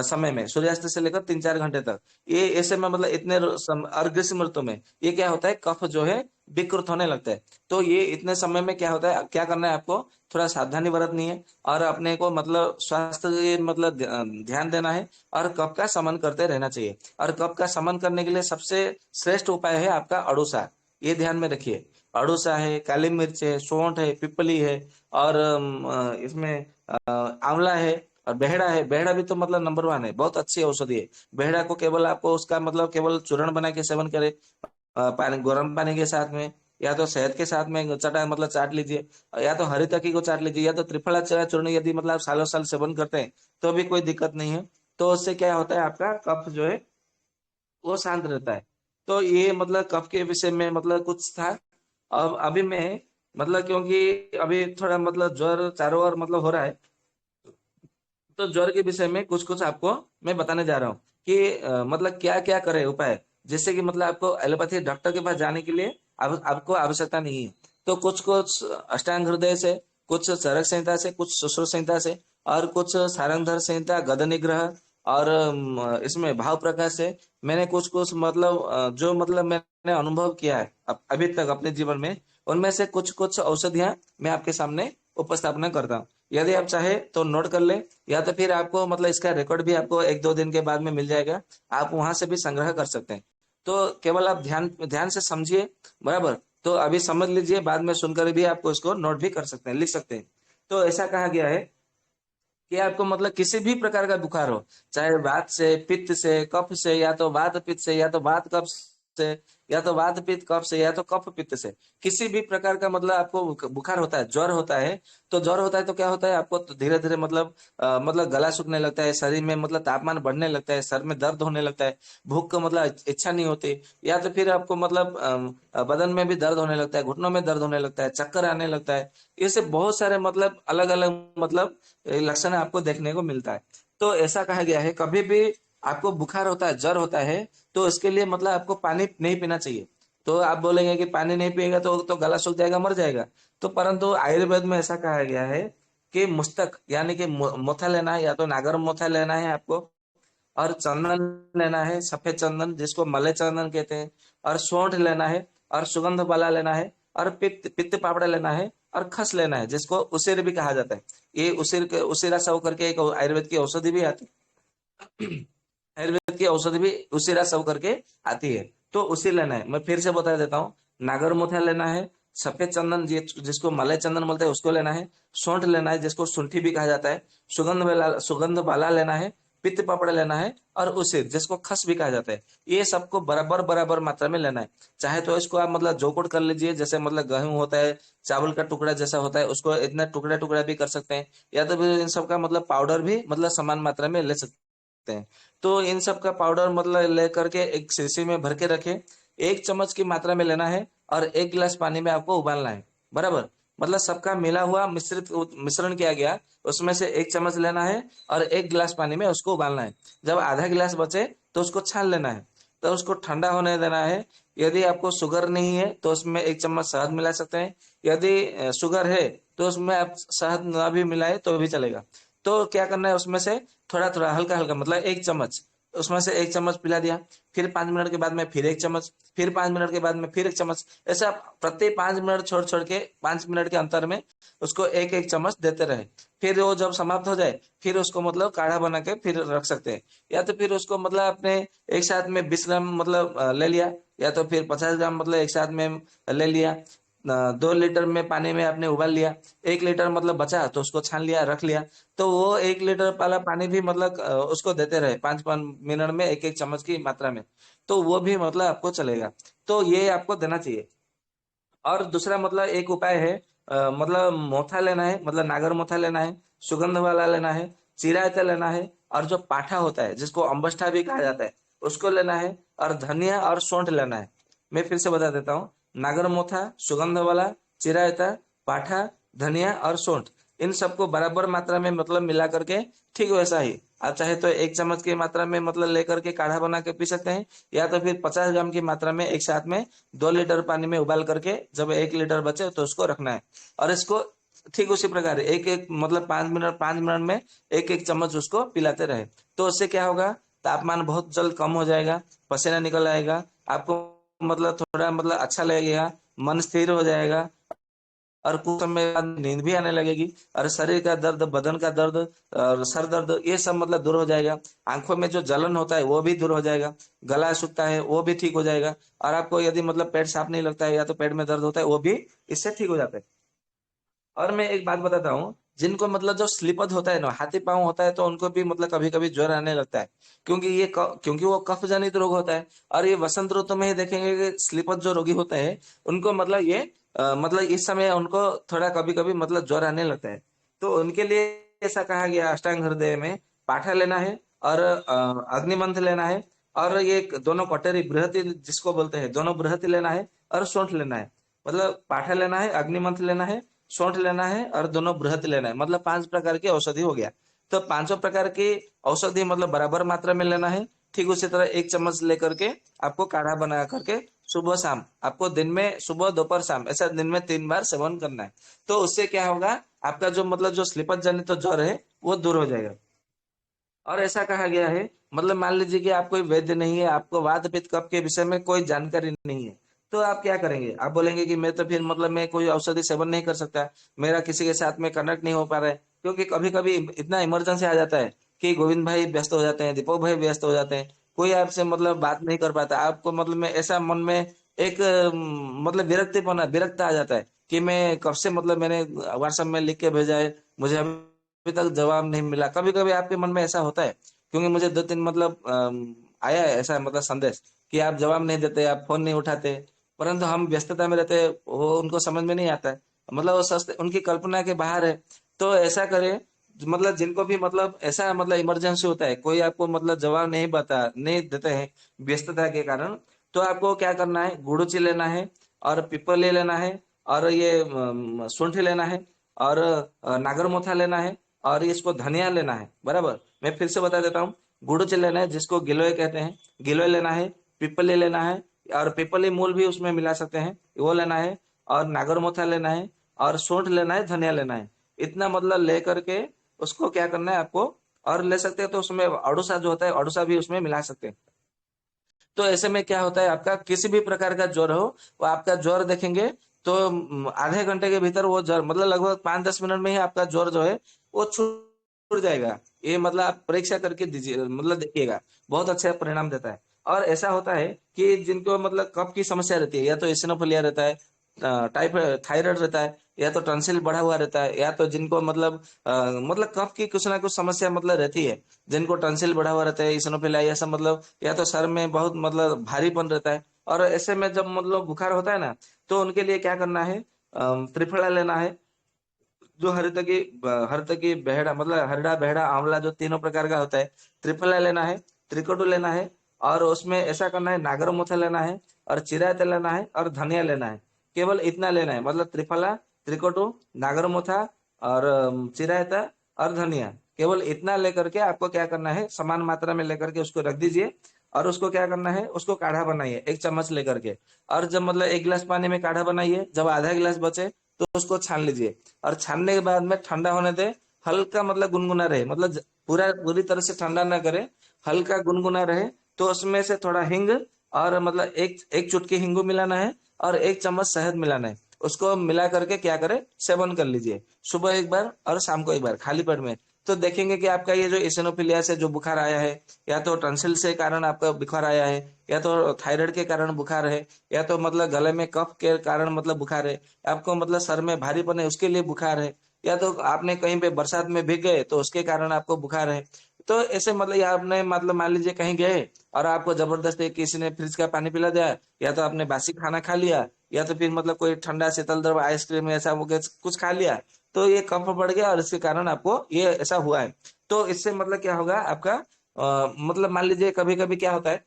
S4: समय में, सूर्यास्त से लेकर 3-4 घंटे तक, ये ऐसे में मतलब और ग्रीष्म ऋतु में ये क्या होता है, कफ जो है विकृत होने लगता है। तो ये इतने समय में क्या होता है, क्या करना है आपको, थोड़ा सावधानी बरतनी है, और अपने को मतलब स्वास्थ्य के मतलब ध्यान देना है, और कफ का शमन करते रहना चाहिए। और कफ का शमन करने के लिए सबसे श्रेष्ठ उपाय है आपका अड़ूसा, ये ध्यान में रखिए। अड़ूसा है, काली मिर्च है, सौंठ है, पिपली है, और इसमें आंवला है, और बेहड़ा है। बेहड़ा भी तो मतलब नंबर 1 है, बहुत अच्छी औषधि है। बेहड़ा को केवल आपको उसका मतलब केवल चूर्ण बना के सेवन करे, पानी, गर्म पानी के साथ में, या तो शहद के साथ में मतलब चाट लीजिए, या तो हरी तकी को चाट लीजिए, या तो त्रिफला चूर्ण यदि मतलब आप सालों साल सेवन करते हैं तो भी कोई दिक्कत नहीं है। तो उससे क्या होता है, आपका कफ जो है वो शांत रहता है। तो ये मतलब कफ के विषय में मतलब कुछ था। अब अभी मैं मतलब, क्योंकि अभी थोड़ा मतलब ज्वर चारों ओर मतलब हो रहा है, तो ज्वर के विषय में कुछ कुछ आपको मैं बताने जा रहा हूँ कि मतलब क्या क्या करे उपाय, जिससे कि मतलब आपको एलोपैथी डॉक्टर के पास जाने के लिए आपको आवश्यकता नहीं है। तो कुछ कुछ अष्टांग हृदय से, कुछ चरक संहिता से, कुछ सुश्रुत संहिता से, और कुछ सारंगधर संहिता, गद निग्रह, और इसमें भाव प्रकाश से मैंने कुछ कुछ मतलब जो मतलब मैंने अनुभव किया है अभी तक अपने जीवन में, उनमें से कुछ कुछ औषधियां मैं आपके सामने उपस्थापना करता हूँ। यदि आप चाहे तो नोट कर ले, या तो फिर आपको मतलब इसका रिकॉर्ड भी आपको 1-2 दिन के बाद में मिल जाएगा, आप वहां से भी संग्रह कर सकते हैं। तो केवल आप ध्यान ध्यान से समझिए, बराबर। तो अभी समझ लीजिए, बाद में सुनकर भी आपको इसको नोट भी कर सकते हैं, लिख सकते हैं। तो ऐसा कहा गया है कि आपको मतलब किसी भी प्रकार का बुखार हो, चाहे वात से, पित्त से, कफ से, या तो वात पित्त से, या तो वात कफ से, या तो वात पित्त कफ से, या तो कफ पित्त से, किसी भी प्रकार का मतलब आपको बुखार होता है, ज्वर होता है, तो ज्वर होता है तो क्या होता है, आपको तो धीरे धीरे मतलब मतलब गला सूखने लगता है, शरीर में मतलब तापमान बढ़ने लगता है, सर में दर्द होने लगता है, भूख का मतलब इच्छा नहीं होती, या तो फिर आपको मतलब बदन में भी दर्द होने लगता है, घुटनों में दर्द होने लगता है, चक्कर आने लगता है। ऐसे बहुत सारे मतलब अलग अलग मतलब लक्षण आपको देखने को मिलता है। तो ऐसा कहा गया है, कभी भी आपको बुखार होता है, ज्वर होता है, तो इसके लिए मतलब आपको पानी नहीं पीना चाहिए। तो आप बोलेंगे कि पानी नहीं पिएगा तो गला सूख जाएगा, मर जाएगा। तो परंतु आयुर्वेद में ऐसा कहा गया है कि मुस्तक यानी कि मोथा लेना है, या तो नागर मोथा लेना है आपको, और चंदन लेना है, सफेद चंदन जिसको मले चंदन कहते हैं, और सौंठ लेना है, और सुगंध बाला लेना है, और पित्त पित्त पापड़ा लेना है, और खस लेना है जिसको उसिर भी कहा जाता है। ये उसिर के उसिरा सव करके एक आयुर्वेद की औषधि भी आती है। आयुर्वेद की औषधि भी उसिरा सव करके आती है। तो उसी लेना है, मैं फिर से बता देता हूँ। नागर मोथा लेना है, सफेद चंदन जिसको मलय चंदन बोलते हैं उसको लेना है, सौंठ लेना है जिसको सुंठी भी कहा जाता है, सुगंध बाला लेना है, पित्त पापड़ लेना है, और उसिर जिसको खस भी कहा जाता है। ये सबको बराबर बराबर मात्रा में लेना है। चाहे तो इसको आप मतलब जोकुड़ कर लीजिए, जैसे मतलब गेहूं होता है, चावल का टुकड़ा जैसा होता है, उसको इतना टुकड़ा टुकड़ा भी कर सकते हैं, या तो फिर इन सबका मतलब पाउडर भी मतलब समान मात्रा में ले सकते हैं। तो इन सब का पाउडर मतलब लेकर के एक शीशी में भर के रखे, 1 चम्मच की मात्रा में लेना है, और 1 गिलास पानी में आपको उबालना है, बराबर। मतलब सबका मिला हुआ मिश्रण किया गया, उसमें से 1 चम्मच लेना है, और 1 गिलास पानी में उसको उबालना है। जब आधा गिलास बचे तो उसको छान लेना है, तो उसको ठंडा होने देना है। यदि आपको शुगर नहीं है तो उसमें 1 चम्मच शहद मिला सकते हैं। यदि शुगर है तो उसमें आप शहद ना भी मिलाए तो भी चलेगा। तो क्या करना है, उसमें से थोड़ा थोड़ा हल्का हल्का मतलब 1 चम्मच, उसमें से 1 चम्मच पिला दिया। फिर 5 मिनट के बाद में फिर 1 चम्मच, फिर 5 मिनट के बाद में फिर 1 चम्मच। ऐसा प्रति 5 मिनट छोड़ छोड़ के 5 मिनट के अंतर में उसको एक एक चम्मच देते रहे। फिर वो जब समाप्त हो जाए फिर उसको मतलब काढ़ा बना के फिर रख सकते हैं। या तो फिर उसको मतलब अपने एक साथ में 20 ग्राम मतलब ले लिया, या तो फिर 50 ग्राम मतलब एक साथ में ले लिया। 2 लीटर में पानी में आपने उबाल लिया, 1 लीटर मतलब बचा तो उसको छान लिया, रख लिया। तो वो 1 लीटर वाला पानी भी मतलब उसको देते रहे 5-5 मिनट में, एक एक चम्मच की मात्रा में। तो वो भी मतलब आपको चलेगा। तो ये आपको देना चाहिए। और दूसरा मतलब एक उपाय है, मतलब मोथा लेना है, मतलब नागर मोथा लेना है, सुगंध वाला लेना है, चिरायता लेना है, और जो पाठा होता है जिसको अम्बष्ठा भी कहा जाता है उसको लेना है, और धनिया और सौंठ लेना है। मैं फिर से बता देता हूँ। नागर मोथा, सुगंध वाला, चिरायता, पाठा, धनिया और सौंठ, इन सबको बराबर मात्रा में मतलब मिला करके, ठीक वैसा ही आप चाहे तो 1 चम्मच की मात्रा में मतलब लेकर के काढ़ा बना के पी सकते हैं, या तो फिर 50 ग्राम की मात्रा में एक साथ में 2 लीटर पानी में उबाल करके जब 1 लीटर बचे तो उसको रखना है। और इसको ठीक उसी प्रकार एक एक मतलब 5 मिनट में एक एक चम्मच उसको पिलाते रहे। तो उससे क्या होगा, तापमान बहुत जल्द कम हो जाएगा, पसीना निकल आएगा, आपको मतलब थोड़ा मतलब अच्छा लगेगा, मन स्थिर हो जाएगा, और कुछ समय बाद नींद भी आने लगेगी, और शरीर का दर्द, बदन का दर्द और सर दर्द ये सब मतलब दूर हो जाएगा। आंखों में जो जलन होता है वो भी दूर हो जाएगा, गला सूखता है वो भी ठीक हो जाएगा, और आपको यदि मतलब पेट साफ नहीं लगता है या तो पेट में दर्द होता है वो भी इससे ठीक हो जाता है। और मैं एक बात बताता हूँ जिनको मतलब जो स्लीपद होता है ना, हाथी पांव होता है, तो उनको भी मतलब कभी कभी ज्वर आने लगता है, क्योंकि क्योंकि वो कफ जनित रोग होता है। और ये वसंत ऋतु में ही देखेंगे कि स्लीपद जो रोगी होते हैं उनको मतलब ये मतलब इस समय उनको थोड़ा कभी कभी मतलब ज्वर आने लगता है। तो उनके लिए ऐसा कहा गया अष्टांग हृदय में, पाठा लेना है और अग्निमंथ लेना है, और ये दोनों कटेरी बृहति जिसको बोलते हैं, दोनों बृहति लेना है और सौंठ लेना है। मतलब पाठा लेना है, अग्निमंथ लेना है, सौंठ लेना है और दोनों बृहति लेना है। मतलब 5 प्रकार की औषधि हो गया। तो पांचों प्रकार की औषधि मतलब बराबर मात्रा में लेना है। ठीक उसी तरह 1 चम्मच लेकर के आपको काढ़ा बना करके सुबह शाम, आपको दिन में सुबह दोपहर शाम ऐसा दिन में 3 बार सेवन करना है। तो उससे क्या होगा, आपका जो मतलब जो स्लीपज जनित तो ज्वर है वो दूर हो जाएगा। और ऐसा कहा गया है, मतलब मान लीजिए कि आप कोई वैद्य नहीं है, आपको वात पित्त कफ के विषय में कोई जानकारी नहीं है, तो आप क्या करेंगे? आप बोलेंगे कि मैं तो फिर मतलब मैं कोई औषधि सेवन नहीं कर सकता, मेरा किसी के साथ में कनेक्ट नहीं हो पा रहा है, क्योंकि कभी कभी इतना इमरजेंसी आ जाता है कि गोविंद भाई व्यस्त हो जाते हैं, दीपक भाई व्यस्त हो जाते हैं, कोई आपसे मतलब बात नहीं कर पाता, आपको मतलब में ऐसा मन में एक मतलब विरक्त आ जाता है कि मैं कब से मतलब मैंने व्हाट्सएप में लिख के भेजा है, मुझे अभी तक जवाब नहीं मिला। कभी कभी आपके मन में ऐसा होता है, क्योंकि मुझे 2-3 मतलब आया है ऐसा मतलब संदेश कि आप जवाब नहीं देते, आप फोन नहीं उठाते, परंतु हम व्यस्तता में रहते हैं, वो उनको समझ में नहीं आता है, मतलब वो सस्ते उनकी कल्पना के बाहर है। तो ऐसा करे, मतलब जिनको भी मतलब ऐसा मतलब इमरजेंसी होता है, कोई आपको मतलब जवाब नहीं देते हैं व्यस्तता के कारण, तो आपको क्या करना है, गुड़ुचि लेना है और पीपल लेना है और ये सूंठी लेना है और नागरमोथा लेना है और इसको धनिया लेना है। बराबर, मैं फिर से बता देता हूँ। गुड़ुच लेना है जिसको गिलोय कहते हैं, गिलोय लेना है, पिपली लेना है और पिपली मूल भी उसमें मिला सकते हैं, वो लेना है, और नागरमोथा लेना है और सूंठ लेना है, धनिया लेना है। इतना मतलब ले करके उसको क्या करना है आपको, और ले सकते हैं तो उसमें अड़ूसा जो होता है, अड़ूसा भी उसमें मिला सकते हैं। तो ऐसे में क्या होता है, आपका किसी भी प्रकार का ज्वर हो, वो आपका ज्वर देखेंगे तो आधे घंटे के भीतर वो ज्वर मतलब लगभग 5-10 मिनट में ही आपका ज्वर जो है वो छूट जाएगा। ये मतलब आप परीक्षा करके दीजिए, मतलब देखिएगा, बहुत अच्छा परिणाम देता है। और ऐसा होता है कि जिनको मतलब कफ की समस्या रहती है, या तो एसिनोफिलिया रहता है, टाइफाइड थायराइड रहता है, या तो टंसिल बढ़ा हुआ रहता है, या तो जिनको मतलब कफ की कुछ ना कुछ समस्या मतलब रहती है, जिनको टंसिल बढ़ा हुआ रहता है, इसिनोफिलिया ऐसा मतलब, या तो सर में बहुत मतलब भारीपन रहता है, और ऐसे में जब मतलब बुखार होता है ना, तो उनके लिए क्या करना है, त्रिफला लेना है, जो हरतकी बेहड़ा मतलब हरड़ा बेहड़ा आंवला जो तीनों प्रकार का होता है, त्रिफला लेना है, त्रिकटु लेना है, और उसमें ऐसा करना है, नागरमोथा लेना है और चिरायता लेना है और धनिया लेना है। केवल इतना लेना है, मतलब त्रिफला, त्रिकटु, नागरमोथा और चिरायता और धनिया, केवल इतना लेकर के आपको क्या करना है, समान मात्रा में लेकर के उसको रख दीजिए। और उसको क्या करना है, उसको काढ़ा बनाइए 1 चम्मच लेकर के, और जब मतलब 1 गिलास पानी में काढ़ा बनाइए, जब आधा गिलास बचे तो उसको छान लीजिए, और छानने के बाद में ठंडा होने दे, हल्का मतलब गुनगुना रहे, मतलब पूरी तरह से ठंडा ना करे, हल्का गुनगुना रहे। तो उसमें से थोड़ा हिंग और मतलब एक एक चुटकी हिंगू मिलाना है और 1 चम्मच शहद मिलाना है। उसको मिला करके क्या करे, सेवन कर लीजिए, सुबह एक बार और शाम को एक बार खाली पेट में। तो देखेंगे कि आपका ये जो इसिनोफिलिया से जो बुखार आया है, या तो टंसिल से कारण आपका बुखार आया है, या तो थायराइड के कारण बुखार है, या तो मतलब गले में कफ के कारण मतलब बुखार है, आपको मतलब सर में भारीपन है उसके लिए बुखार है, या तो आपने कहीं पे बरसात में भीग गए तो उसके कारण आपको बुखार है। तो ऐसे मतलब या आपने मतलब मान लीजिए कहीं गए और आपको जबरदस्ती किसी ने फ्रिज का पानी पिला दिया, या तो आपने बासी खाना खा लिया, या तो फिर मतलब कोई ठंडा शीतल द्रव आइसक्रीम ऐसा वो कुछ खा लिया, तो ये कफ बढ़ गया और इसके कारण आपको ये ऐसा हुआ है। तो इससे मतलब क्या होगा आपका, मतलब मान लीजिए कभी कभी क्या होता है,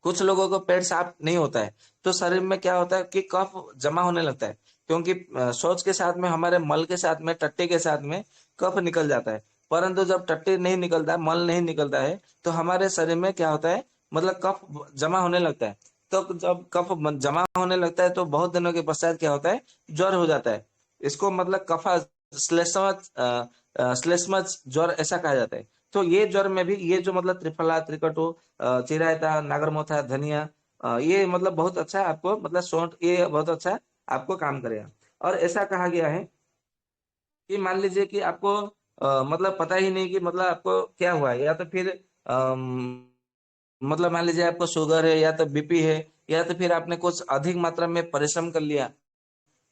S4: कुछ लोगों को पेट साफ नहीं होता है, तो शरीर में क्या होता है कि कफ जमा होने लगता है, क्योंकि शौच के साथ में, हमारे मल के साथ में, टट्टी के साथ में कफ निकल जाता है। परंतु जब टट्टी नहीं निकलता, मल नहीं निकलता है, तो हमारे शरीर में क्या होता है, मतलब कफ जमा होने लगता है। तो जब कफ जमा होने लगता है तो बहुत दिनों के पश्चात क्या होता है, ज्वर हो जाता है। इसको मतलब कफा श्लेष्मच श्लेष्मच ज्वर ऐसा कहा जाता है। तो ये ज्वर में भी ये जो मतलब त्रिफला, त्रिकटु, चिरायता, नागरमोथा, धनिया, ये मतलब बहुत अच्छा आपको मतलब सौंठ, ये बहुत अच्छा आपको काम करेगा। और ऐसा कहा गया है कि मान लीजिए कि आपको मतलब पता ही नहीं कि मतलब आपको क्या हुआ है, या तो फिर मतलब मान लीजिए आपको शुगर है, या तो बीपी है, या तो फिर आपने कुछ अधिक मात्रा में परिश्रम कर लिया,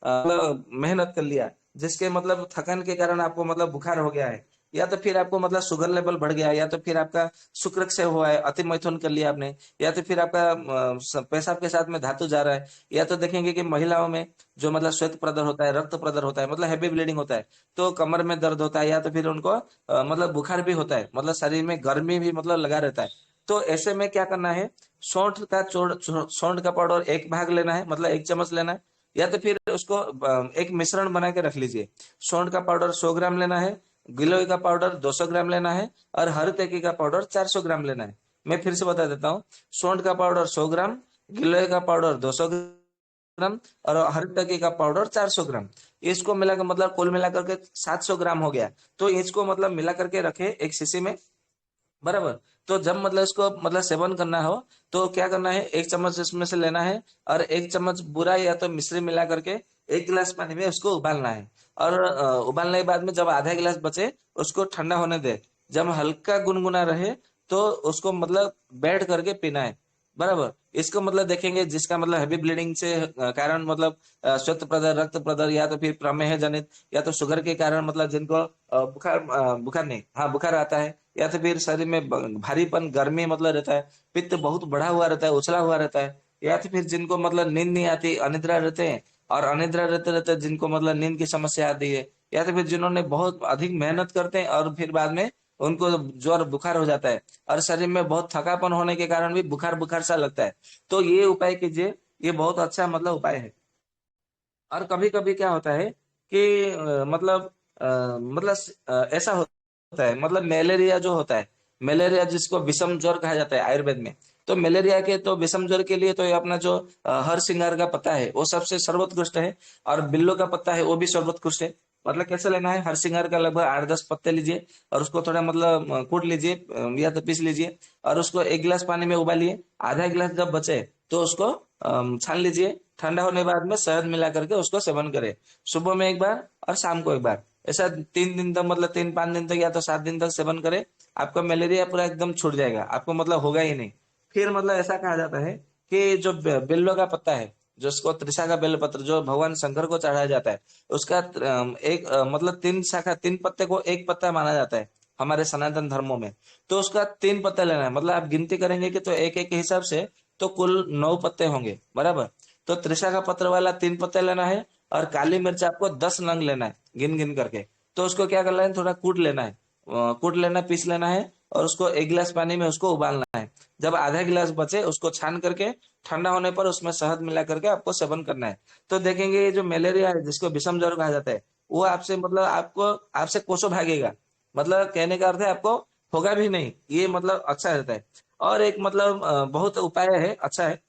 S4: मतलब मेहनत कर लिया, जिसके मतलब थकान के कारण आपको मतलब बुखार हो गया है, या तो फिर आपको मतलब शुगर लेवल बढ़ गया है, या तो फिर आपका शुक्रक्षय हुआ है, अति मैथुन कर लिया आपने, या तो फिर आपका पेशाब के साथ में धातु जा रहा है, या तो देखेंगे कि महिलाओं में जो मतलब श्वेत प्रदर होता है, रक्त प्रदर होता है, मतलब हैवी ब्लीडिंग होता है, तो कमर में दर्द होता है, या तो फिर उनको मतलब बुखार भी होता है, मतलब शरीर में गर्मी भी मतलब लगा रहता है। तो ऐसे में क्या करना है, सौंठ का पाउडर 1 भाग लेना है, मतलब 1 चम्मच लेना है, या तो फिर उसको एक मिश्रण बना के रख लीजिए। सौंठ का पाउडर 100 ग्राम लेना है, गिलोय का पाउडर 200 ग्राम लेना है, और हरतकी का पाउडर 400 ग्राम लेना है। मैं फिर से बता देता हूँ, सौंठ का पाउडर 100 ग्राम, गिलोय का पाउडर 200 ग्राम, और हरतकी का पाउडर 400 ग्राम। इसको मिलाकर मतलब कुल मिलाकर के 700 ग्राम हो गया। तो इसको मतलब मिला करके रखे एक शीशी में, बराबर। तो जब मतलब इसको मतलब सेवन करना हो तो क्या करना है, 1 चम्मच इसमें से लेना है, और 1 चम्मच बुरा या तो मिश्री मिला करके 1 गिलास पानी में उसको उबालना है। और उबालने के बाद में जब आधा गिलास बचे उसको ठंडा होने दे। जब हल्का गुनगुना रहे तो उसको मतलब बैठ करके पीना है, बराबर। इसको मतलब देखेंगे जिसका मतलब हैवी ब्लीडिंग से कारण मतलब श्वेत प्रदर, रक्त प्रदर, या तो फिर प्रमेह जनित, या तो शुगर के कारण मतलब जिनको बुखार नहीं, हाँ बुखार आता है, या तो फिर शरीर में भारीपन, गर्मी मतलब रहता है, पित्त बहुत बढ़ा हुआ रहता है, उछला हुआ रहता है, या तो फिर जिनको मतलब नींद नहीं आती, अनिद्रा रहते हैं, और अनिद्रा रहते रहते जिनको मतलब नींद की समस्या आती है, या तो फिर जिन्होंने बहुत अधिक मेहनत करते हैं और फिर बाद में उनको ज्वर बुखार हो जाता है, और शरीर में बहुत थकापन होने के कारण भी बुखार बुखार सा लगता है। तो ये उपाय कीजिए, ये बहुत अच्छा मतलब उपाय है। और कभी कभी क्या होता है कि ऐसा होता है, मतलब मलेरिया जो होता है, मलेरिया जिसको विषम ज्वर कहा जाता है आयुर्वेद में, तो मलेरिया के तो विषम ज्वर के लिए तो ये अपना जो हर सिंगार का पत्ता है वो सबसे सर्वोत्कृष्ट है, और बिल्लो का पत्ता है वो भी सर्वोत्कृष्ट है। मतलब कैसे लेना है, हर सिंगार का लगभग 8-10 पत्ते लीजिए, और उसको थोड़ा मतलब कूट लीजिए, या तो पीस लीजिए, और उसको 1 गिलास पानी में उबालिए। आधा गिलास जब बचे तो उसको छान लीजिए। ठंडा होने के बाद में शहद मिला करके उसको सेवन करें, सुबह में एक बार और शाम को एक बार। ऐसा 3 दिन तक, मतलब 3-5 दिन तक या तो 7 दिन तक सेवन करें, आपका मलेरिया पूरा एकदम छूट जाएगा, आपको मतलब होगा ही नहीं। फिर मतलब ऐसा कहा जाता है कि जो बिल्लो का पत्ता है, जिसको त्रिशा का बेल पत्र जो भगवान शंकर को चढ़ाया जाता है, उसका मतलब 3 शाखा, 3 पत्ते को एक पत्ता माना जाता है हमारे सनातन धर्मों में। तो उसका 3 पत्ता लेना है, मतलब आप गिनती करेंगे कि तो एक एक के हिसाब से तो कुल 9 पत्ते होंगे, बराबर। तो त्रिशा का पत्र वाला 3 पत्ते लेना है, और काली मिर्च आपको 10 नंग लेना है गिन गिन करके। तो उसको क्या करना है, थोड़ा कूट लेना है, कूट लेना, पीस लेना है, और उसको 1 गिलास पानी में उसको उबालना है। जब आधा गिलास बचे उसको छान करके ठंडा होने पर उसमें शहद मिला करके आपको सेवन करना है। तो देखेंगे ये जो मलेरिया है जिसको विषम ज्वर कहा जाता है, वो आपसे मतलब आपको आपसे कोसों भागेगा। मतलब कहने का अर्थ है आपको होगा भी नहीं, ये मतलब अच्छा रहता है। और एक मतलब बहुत उपाय है, अच्छा है,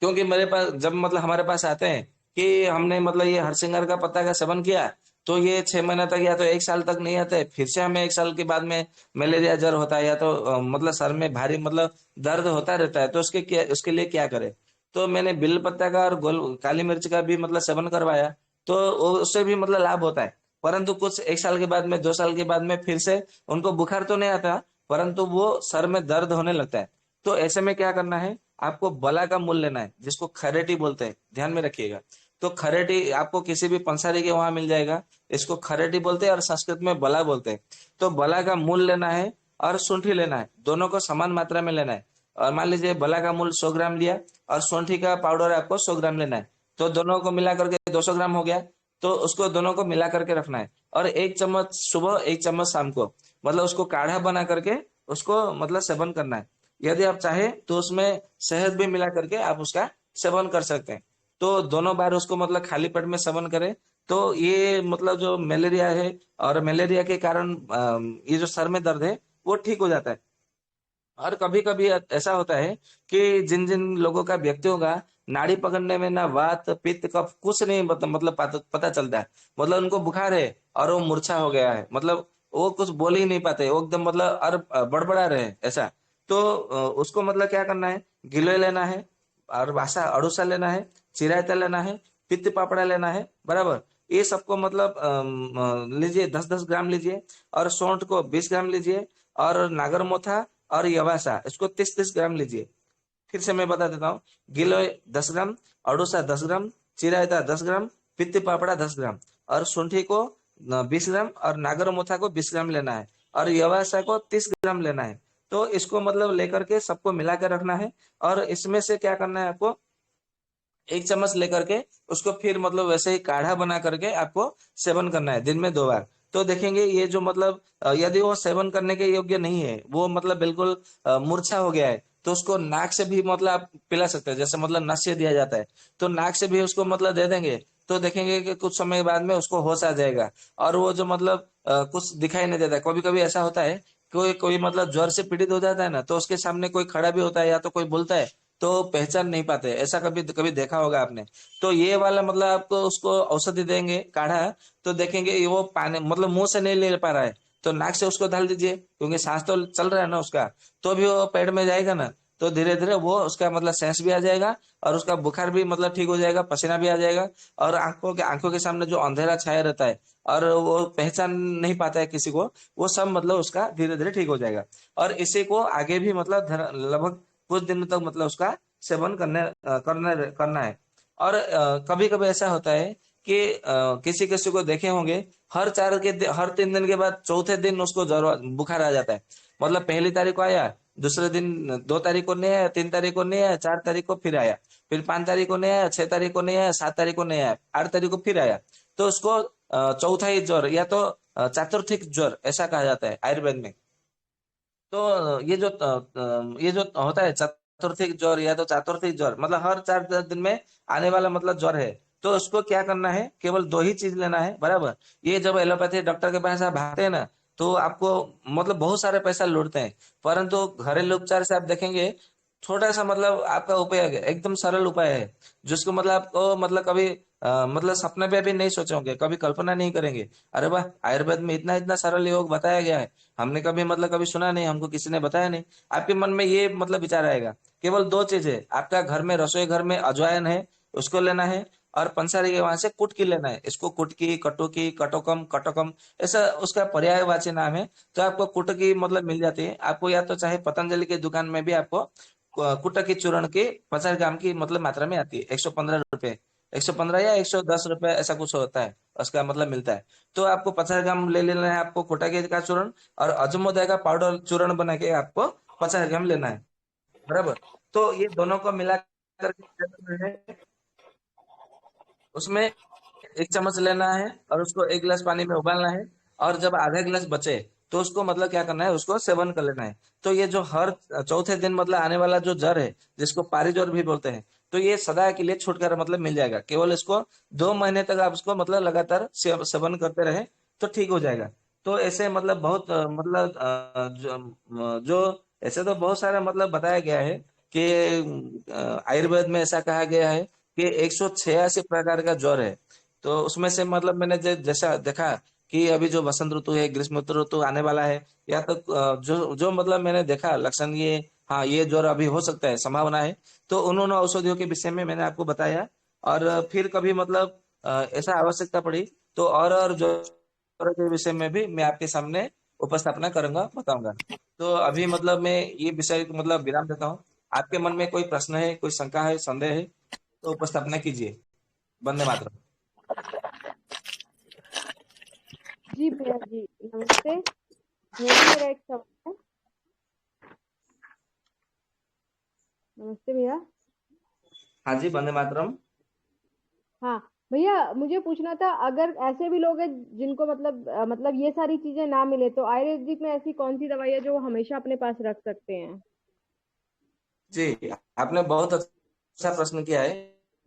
S4: क्योंकि मेरे पास जब मतलब हमारे पास आते हैं कि हमने मतलब ये हरसिंगार का पत्ता का सेवन किया, तो ये 6 महीने तक या तो 1 साल तक नहीं आते, फिर से हमें 1 साल के बाद में मलेरिया ज्वर होता है, या तो मतलब सर में भारी मतलब दर्द होता रहता है। तो उसके लिए क्या करें, तो मैंने बिल पत्ता का और गोल काली मिर्च का भी मतलब सेवन करवाया, तो उससे भी मतलब लाभ होता है। परंतु कुछ 1 साल के बाद में, 2 साल के बाद में फिर से उनको बुखार तो नहीं आता, परंतु वो सर में दर्द होने लगता है। तो ऐसे में क्या करना है, आपको बला का मूल लेना है, जिसको खरेटी बोलते हैं, ध्यान में रखिएगा। तो खरेटी आपको किसी भी पंसारी के वहां मिल जाएगा, इसको खरेटी बोलते हैं और संस्कृत में बला बोलते हैं। तो बला का मूल लेना है और शुंठी लेना है, दोनों को समान मात्रा में लेना है। और मान लीजिए बला का मूल 100 ग्राम लिया, और शुंठी का पाउडर आपको 100 ग्राम लेना है, तो दोनों को मिला करके 200 ग्राम हो गया। तो उसको दोनों को मिला करके रखना है, और 1 चम्मच सुबह 1 चम्मच शाम को, मतलब उसको काढ़ा बना करके उसको मतलब सेवन करना है। यदि आप चाहे तो उसमें शहद भी मिला करके आप उसका सेवन कर सकते हैं। तो दोनों बार उसको मतलब खाली पेट में सेवन करें, तो ये मतलब जो मलेरिया है, और मलेरिया के कारण ये जो सर में दर्द है वो ठीक हो जाता है। और कभी कभी ऐसा होता है कि जिन जिन लोगों का, व्यक्तियों का नाड़ी पकड़ने में ना वात पित्त कफ कुछ नहीं मतलब पता चलता है, मतलब उनको बुखार है और वो मूर्छा हो गया है, मतलब वो कुछ बोल ही नहीं पाते, वो एकदम मतलब और बड़बड़ा रहे हैं, ऐसा। तो उसको मतलब क्या करना है, गिलोय लेना है, और वासा अड़ूसा लेना है, चिरायता लेना है, पित्त पापड़ा लेना है, बराबर। ये सबको मतलब लीजिए, 10-10 ग्राम लीजिए, और सौंठ को 20 ग्राम लीजिए, और नागरमोथा और यवासा इसको 30-30 ग्राम लीजिए। फिर से मैं बता देता हूँ, गिलोय 10 ग्राम, अड़ूसा 10 ग्राम, चिरायता 10 ग्राम, पित्त पापड़ा 10 ग्राम। और शुंठी को 20 ग्राम और नागरमोथा को 20 ग्राम लेना है और यवासा को 30 ग्राम लेना है। तो इसको मतलब लेकर के सबको मिला कर रखना है और इसमें से क्या करना है आपको, 1 चम्मच लेकर के उसको फिर मतलब वैसे ही काढ़ा बना करके आपको सेवन करना है दिन में 2 बार। तो देखेंगे ये जो मतलब यदि वो सेवन करने के योग्य नहीं है, वो मतलब बिल्कुल मूर्छा हो गया है, तो उसको नाक से भी मतलब आप पिला सकते हैं। जैसे मतलब नश्य दिया जाता है तो नाक से भी उसको मतलब दे देंगे तो देखेंगे कि कुछ समय बाद में उसको होश आ जाएगा और वो जो मतलब कुछ दिखाई नहीं देता। कभी कभी ऐसा होता है, कोई कोई मतलब ज्वर से पीड़ित हो जाता है ना, तो उसके सामने कोई खड़ा भी होता है या तो कोई बोलता है तो पहचान नहीं पाते। ऐसा कभी कभी देखा होगा आपने। तो ये वाला मतलब आपको उसको औषधि देंगे काढ़ा, तो देखेंगे ये वो पानी मतलब मुंह से नहीं ले पा रहा है तो नाक से उसको डाल दीजिए, क्योंकि सांस तो चल रहा है ना उसका, तो भी वो पेट में जाएगा ना, तो धीरे धीरे वो उसका मतलब सांस भी आ जाएगा और उसका बुखार भी मतलब ठीक हो जाएगा, पसीना भी आ जाएगा और आंखों के सामने जो अंधेरा छाया रहता है और वो पहचान नहीं पाता है किसी को, वो सब मतलब उसका धीरे धीरे ठीक हो जाएगा। और इसी को आगे भी मतलब लगभग कुछ दिन तक मतलब उसका सेवन करना है। और कभी कभी ऐसा होता है कि किसी किसी को देखे होंगे, हर 3 दिन के बाद चौथे दिन उसको ज्वर बुखार आ जाता है। मतलब पहली तारीख को आया, दूसरे दिन 2 तारीख को नहीं आया, 3 तारीख को नहीं आया, 4 तारीख को फिर आया, फिर 5 तारीख को नहीं आया, 6 तारीख को नहीं आया, 7 तारीख को नहीं आया, 8 तारीख को फिर आया। तो उसको चौथा ही ज्वर या तो चातुर्थिक ज्वर ऐसा कहा जाता है आयुर्वेद में। तो ये जो होता है चतुर्थिक ज्वर या तो चातुर्थिक ज्वर, मतलब हर 4 दिन में आने वाला मतलब ज्वर है, तो उसको क्या करना है, केवल 2 ही चीज लेना है बराबर। ये जब एलोपैथी डॉक्टर के पास आप भागते हैं ना, तो आपको मतलब बहुत सारे पैसा लूटते हैं, परंतु घरेलू उपचार से आप देखेंगे छोटा सा मतलब आपका उपाय है, एकदम सरल उपाय है, जिसको मतलब आपको मतलब कभी मतलब सपने पे भी नहीं सोचे होंगे, कभी कल्पना नहीं करेंगे। अरे वाह, आयुर्वेद में इतना इतना सरल योग बताया गया है, हमने कभी मतलब कभी सुना नहीं, हमको किसी ने बताया नहीं। आपके मन में ये मतलब विचार आएगा। केवल 2 चीज है, आपका घर में रसोई घर में अजवाइन है, उसको लेना है, और पंसारी के वहां से कुटकी लेना है। इसको कुटकी, कटोकी, कटोकम, कटोकम ऐसा उसका पर्यायवाची नाम है। तो आपको कुटकी मतलब मिल जाती है आपको, या तो चाहे पतंजलि की दुकान में भी आपको कुटकी चूर्ण की 50 ग्राम की मतलब मात्रा में आती है, 115 रुपए, 115 या 110 रुपए ऐसा कुछ होता है उसका मतलब मिलता है। तो आपको 50 ग्राम ले लेना है आपको कुटकी का चूर्ण, और अजमोदय का पाउडर चूर्ण बना के आपको 50 ग्राम लेना है बराबर। तो ये दोनों को मिला करके क्या करना है, उसमें 1 चम्मच लेना है और उसको 1 गिलास पानी में उबालना है, और जब आधा गिलास बचे तो उसको मतलब क्या करना है, उसको सेवन कर लेना है। तो ये जो हर चौथे दिन मतलब आने वाला जो जर है, जिसको पारी ज्वर भी बोलते हैं, तो ये सदा के लिए छुटकारा मतलब मिल जाएगा। केवल इसको 2 महीने तक आप उसको मतलब लगातार सेवन करते रहे तो ठीक हो जाएगा। तो ऐसे मतलब बहुत मतलब ऐसे तो बहुत सारा मतलब बताया गया है कि आयुर्वेद में ऐसा कहा गया है कि 186 प्रकार का ज्वर है। तो उसमें से मतलब मैंने जैसा देखा कि अभी जो बसंत ऋतु है, ग्रीष्म ऋतु आने वाला है, या तो जो जो मतलब मैंने देखा लक्षण, ये हाँ ये ज्वर अभी हो सकता है, संभावना है। तो उन्होंने औषधियों के विषय में मैंने आपको बताया। और फिर कभी मतलब ऐसा आवश्यकता पड़ी तो और ज्वर के विषय में भी मैं आपके सामने उपस्थापना करूंगा, बताऊंगा। तो अभी मतलब मैं ये विषय को मतलब विराम देता हूँ। आपके मन में कोई प्रश्न है, कोई शंका है, संदेह है, तो उपस्थापना कीजिए। वंदे मातरम।
S1: जी भैया जी, नमस्ते। भैया जी, मेरा एक सवाल है। नमस्ते भैया।
S4: हाँ जी, वंदे मातरम।
S1: हाँ भैया, मुझे पूछना था, अगर ऐसे भी लोग हैं जिनको मतलब ये सारी चीजें ना मिले, तो आयुर्वेदिक में ऐसी कौन सी दवाई है जो वो हमेशा अपने पास रख सकते हैं?
S4: जी, आपने बहुत अच्छा प्रश्न किया है।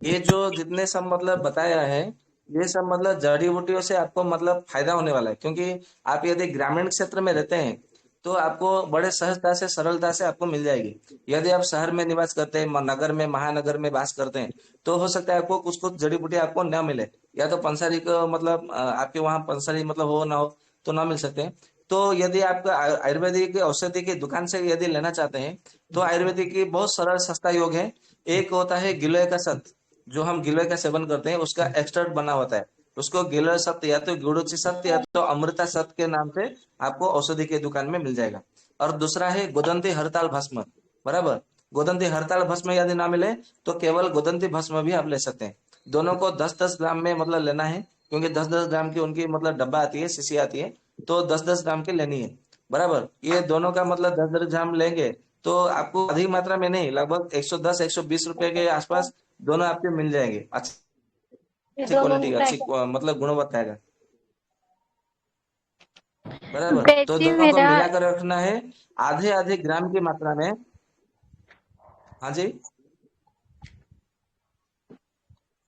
S4: ये जो जितने सब मतलब बताया है, ये सब मतलब जड़ी बूटियों से आपको मतलब फायदा होने वाला है, क्योंकि आप यदि ग्रामीण क्षेत्र में रहते हैं तो आपको बड़े सहजता से, सरलता से आपको मिल जाएगी। यदि आप शहर में निवास करते हैं, नगर में, महानगर में वास करते हैं, तो हो सकता है आपको कुछ कुछ जड़ी बूटी आपको न मिले, या तो पंसारी को मतलब आपके वहाँ पंसारी मतलब हो ना हो तो ना मिल सकते हैं। तो यदि आप आयुर्वेदिक औषधि की दुकान से यदि लेना चाहते हैं, तो आयुर्वेदिक की बहुत सरल सस्ता योग है। एक होता है गिलोय का सत्व, जो हम गिलोय का सेवन करते हैं उसका एक्सट्रैक्ट बना होता है। उसको गिलोय सत्व या तो गुड़ुचि सत्व या तो अमृता सत्व के नाम से आपको औषधि की दुकान में मिल जाएगा। और दूसरा है गोदंती हरताल भस्म, बराबर। गोदंती हरताल भस्म यदि ना मिले तो केवल गोदंती भस्म भी आप ले सकते हैं। दोनों को 10-10 ग्राम में मतलब लेना है, क्योंकि 10-10 ग्राम की उनकी मतलब डब्बा आती है, शीशी आती है, तो 10-10 ग्राम की लेनी है। बराबर, ये दोनों का मतलब 10-10 ग्राम लेंगे तो आपको अधिक मात्रा में नहीं, लगभग 110-120 रुपए के आसपास दोनों आपके मिल जाएंगे, अच्छी क्वालिटी का, अच्छी मतलब गुणवत्ता का। बराबर, तो
S3: बेटी
S4: दोनों को
S3: मेरा
S4: मिलाकर रखना है आधे आधे ग्राम की मात्रा में। हाँ जी,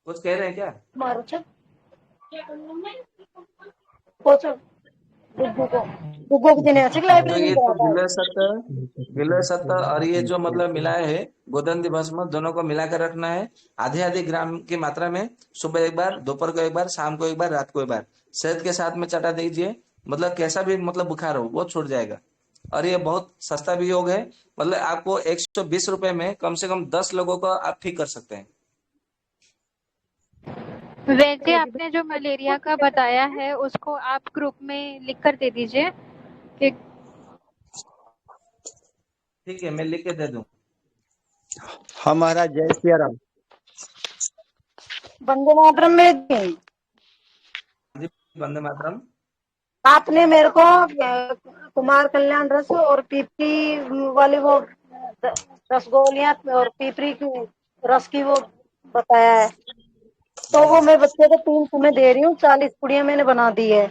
S4: कुछ कह रहे हैं क्या?
S3: मारो छे पोछो गुग्गो को देने अच्छे
S4: तो
S3: लाइब्रेरी
S4: ये
S3: में
S4: तो
S3: करा
S4: गिलोय सत्तर और ये जो मतलब मिलाया है गोदंती भस्म, दोनों को मिलाकर रखना है आधे आधे ग्राम की मात्रा में। सुबह एक बार, दोपहर को एक बार, शाम को एक बार, रात को एक बार शहद के साथ में चटा दीजिए। मतलब कैसा भी मतलब बुखार हो वो छूट जाएगा। और ये बहुत सस्ता भी योग है, मतलब आपको 120 रुपए में कम से कम 10 लोगों को आप ठीक कर सकते हैं।
S3: वैसे आपने जो मलेरिया का बताया है उसको आप ग्रुप में लिख कर दे दीजिए कि
S4: ठीक है, मैं लिख के दे दूं।
S2: हाँ महाराज, जय सिया राम।
S5: वंदे मातरम में
S4: जी, वंदे मातरम।
S5: आपने मेरे को कुमार कल्याण रस और पीपरी वाली वो रसगोलियां और पीपरी की रस की वो बताया है, तो वो मैं बच्चे को 3 तुम्हें दे रही हूँ, 40 पुड़िया मैंने बना दी है।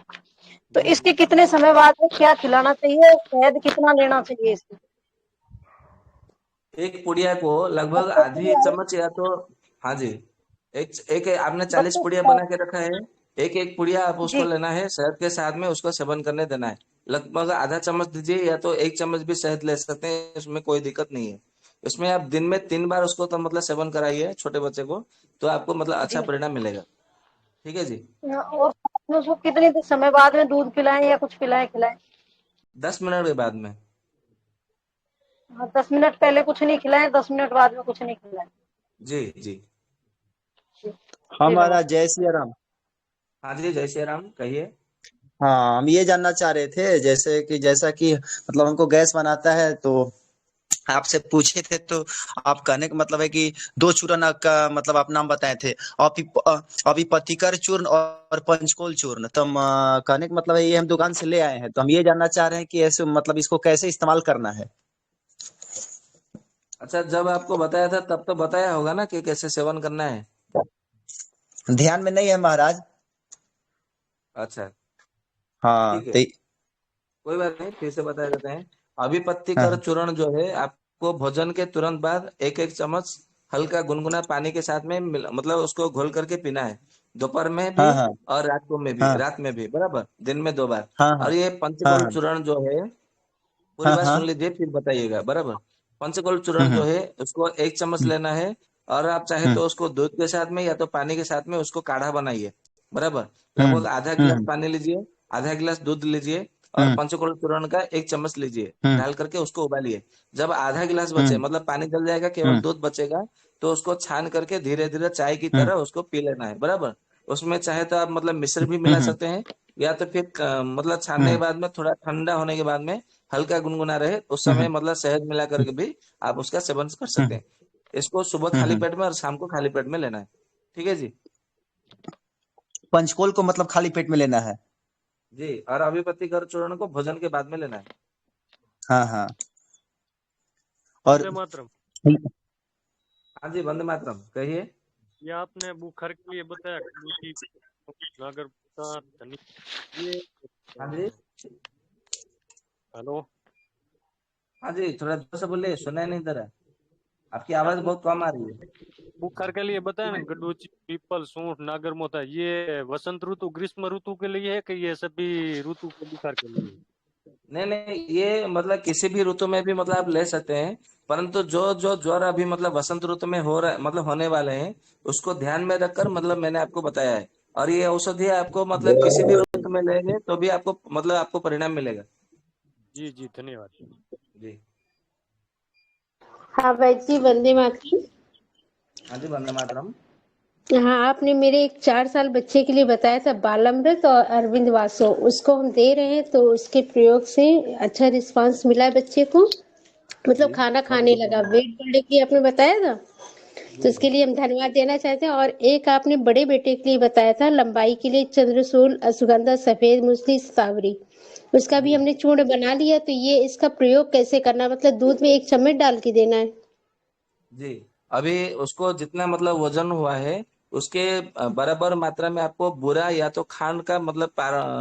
S5: तो
S4: जी,
S5: इसके कितने समय बाद में क्या खिलाना चाहिए, शहद कितना लेना चाहिए इसकी?
S4: एक पुड़िया को लगभग
S5: बच्चे के
S4: आधी
S5: लिए आए,
S4: चम्मच या तो, हाँ जी, एक एक आपने 40
S5: बच्चे
S4: पुड़िया
S5: के
S4: बना के रखा है, एक एक पुड़िया आप उसको
S5: जी
S4: लेना है, शहद के साथ में उसको सेवन करने देना है। लगभग आधा चम्मच दीजिए या तो 1 चम्मच भी शहद ले सकते हैं, उसमें कोई दिक्कत नहीं है। उसमें आप दिन में 3 बार उसको तो मतलब सेवन कराइए छोटे बच्चे को, तो आपको मतलब अच्छा
S5: जी
S4: परिणाम मिलेगा। ठीक है जी।
S5: और साथ में उसको कितने समय बाद में दूध पिलाएं या कुछ खिलाएं?
S4: 10 मिनट के बाद में।
S5: हाँ, 10 मिनट पहले कुछ नहीं खिलाएं, 10 मिनट बाद में कुछ नहीं खिलाएं।
S4: जी जी।
S2: हाँ
S5: जी
S2: महाराज,
S5: नमस्ते।
S2: जय सिया राम।
S4: हाँ जी, जय श्री राम, कहिए।
S2: हाँ, हम ये जानना चाह रहे थे, जैसा कि मतलब हमको गैस बनाता है, तो आपसे पूछे थे, तो आप कहने का मतलब है कि दो चूर्ण का मतलब आप नाम बताए थे, अभिपतिकर चूर्ण और पंचकोल चूर्ण। तो हम कहने का मतलब है ये हम दुकान से ले आए हैं, तो हम ये जानना चाह रहे हैं कि ऐसे मतलब इसको कैसे इस्तेमाल करना है।
S4: अच्छा, जब आपको बताया था तब तो बताया होगा ना कि कैसे सेवन करना है।
S2: ध्यान में नहीं है महाराज।
S4: अच्छा,
S2: हाँ
S4: ठीक है,
S2: तो
S4: कोई बात नहीं, फिर से बता देते हैं। अभिपत्ति कर
S2: हाँ
S4: चूर्ण जो है आपको भोजन के तुरंत बाद एक एक चम्मच हल्का गुनगुना पानी के साथ में मतलब उसको घोल करके पीना है, दोपहर में भी
S2: हाँ हाँ
S4: और रात को में भी,
S2: हाँ
S4: रात में भी, बराबर, दिन में 2 बार।
S2: हाँ
S4: और ये
S2: हाँ
S4: पंचकोल
S2: हाँ
S4: चूर्ण जो है, पूरी
S2: हाँ
S4: बात
S2: हाँ
S4: सुन लीजिए फिर बताइएगा, बराबर। पंचकोल चूर्ण जो है उसको 1 चम्मच लेना है, और आप चाहे
S2: हम्म
S4: तो उसको दूध के साथ में या तो पानी के साथ में उसको काढ़ा बनाइए। बराबर, लगभग
S2: हम्म
S4: आधा गिलास
S2: हम्म
S4: पानी लीजिए, आधा गिलास दूध लीजिए, और
S2: हम्म
S4: पंचकोल चूर्ण का 1 चम्मच लीजिए,
S2: हम्म
S4: डाल करके उसको उबालिए। जब आधा गिलास बचे,
S2: हम्म
S4: मतलब पानी जल जाएगा, केवल
S2: हम्म
S4: दूध बचेगा, तो उसको छान करके धीरे धीरे चाय की
S2: हम्म
S4: तरह उसको पी लेना है, बराबर। उसमें चाहे तो आप मतलब मिश्र भी मिला
S2: हम्म
S4: सकते हैं, या तो फिर मतलब छानने के
S2: हम्म
S4: बाद में थोड़ा ठंडा होने के बाद में हल्का गुनगुना रहे उस समय
S2: हम्म
S4: मतलब शहद मिला करके भी आप उसका सेवन कर सकते
S2: हम्म
S4: हैं। इसको सुबह खाली
S2: हम्म।
S4: पेट में और शाम को खाली पेट में लेना है। ठीक है जी।
S2: पंचकोल को मतलब खाली पेट में लेना है।
S4: जी, और अभिपत्ति कर चूर्ण को भोजन के बाद में लेना है।
S2: हाँ हाँ। और
S6: वंदे मातरम।
S4: हाँ जी, वंदे मातरम, कहिए।
S6: ये आपने बुखार के लिए बताया दूधी, नागर धनी, ये
S4: हाँ जी,
S6: हेलो,
S4: हाँ जी, थोड़ा जोर से बोलिए, सुनाई नहीं दे रहा, आपकी
S6: ये
S4: आवाज
S6: आपने
S4: बहुत कम आ रही है।
S6: बुखार के लिए बताया ना, गडूची, पीपल, सूंठ, नागरमोथा, ये वसंत ऋतु ग्रीष्म ऋतु के लिए है कि ये सभी ऋतु के बुखार के लिए?
S4: नहीं नहीं, ये मतलब किसी भी ऋतु में भी मतलब आप ले सकते हैं, परंतु जो जो ज्वर अभी मतलब वसंत ऋतु में हो रहा है, मतलब होने वाले हैं, उसको ध्यान में रखकर मतलब मैंने आपको बताया है। और ये औषधि आपको मतलब किसी भी ऋतु में लेंगे तो भी आपको मतलब आपको परिणाम मिलेगा।
S6: जी जी, धन्यवाद।
S4: जी।
S7: हाँ भाई जी, वंदे मातरम।
S4: हाँ जी, वंदे मातरम।
S7: हाँ, आपने मेरे एक 4 साल बच्चे के लिए बताया था बालामृत और अरविंद वासो, उसको हम दे रहे हैं, तो उसके प्रयोग से अच्छा रिस्पांस मिला है बच्चे को। मतलब
S4: जी,
S7: खाना
S4: बहुत
S7: खाने
S4: बढ़िया
S7: लगा,
S4: बात।
S7: वेट बढ़ने की आपने बताया था। तो उसके लिए हम धन्यवाद देना चाहते हैं। और एक आपने बड़े बेटे के लिए बताया था लंबाई के लिए चंद्रसूल, अश्वगंधा, सफेद मूसली, सावरी, उसका भी
S4: जी
S7: हमने चूर्ण बना लिया। तो ये इसका प्रयोग कैसे करना, मतलब दूध में 1 चम्मच डाल के देना है?
S4: जी। अभी उसको जितना मतलब वजन हुआ है उसके बराबर मात्रा में आपको बूरा या तो खांड का मतलब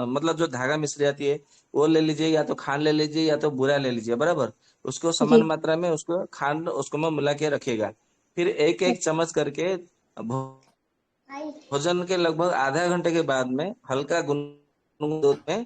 S4: मतलब जो धागा मिश्री आती है वो ले लीजिए, या तो खांड ले लीजिए या तो बूरा ले लीजिए, बराबर। उसको समान
S7: जी।
S4: मात्रा में उसको खांड उसको में मिला के रखिएगा। फिर एक एक चम्मच करके भोजन के लगभग आधा घंटे के बाद में हल्का गुनगुना दूध में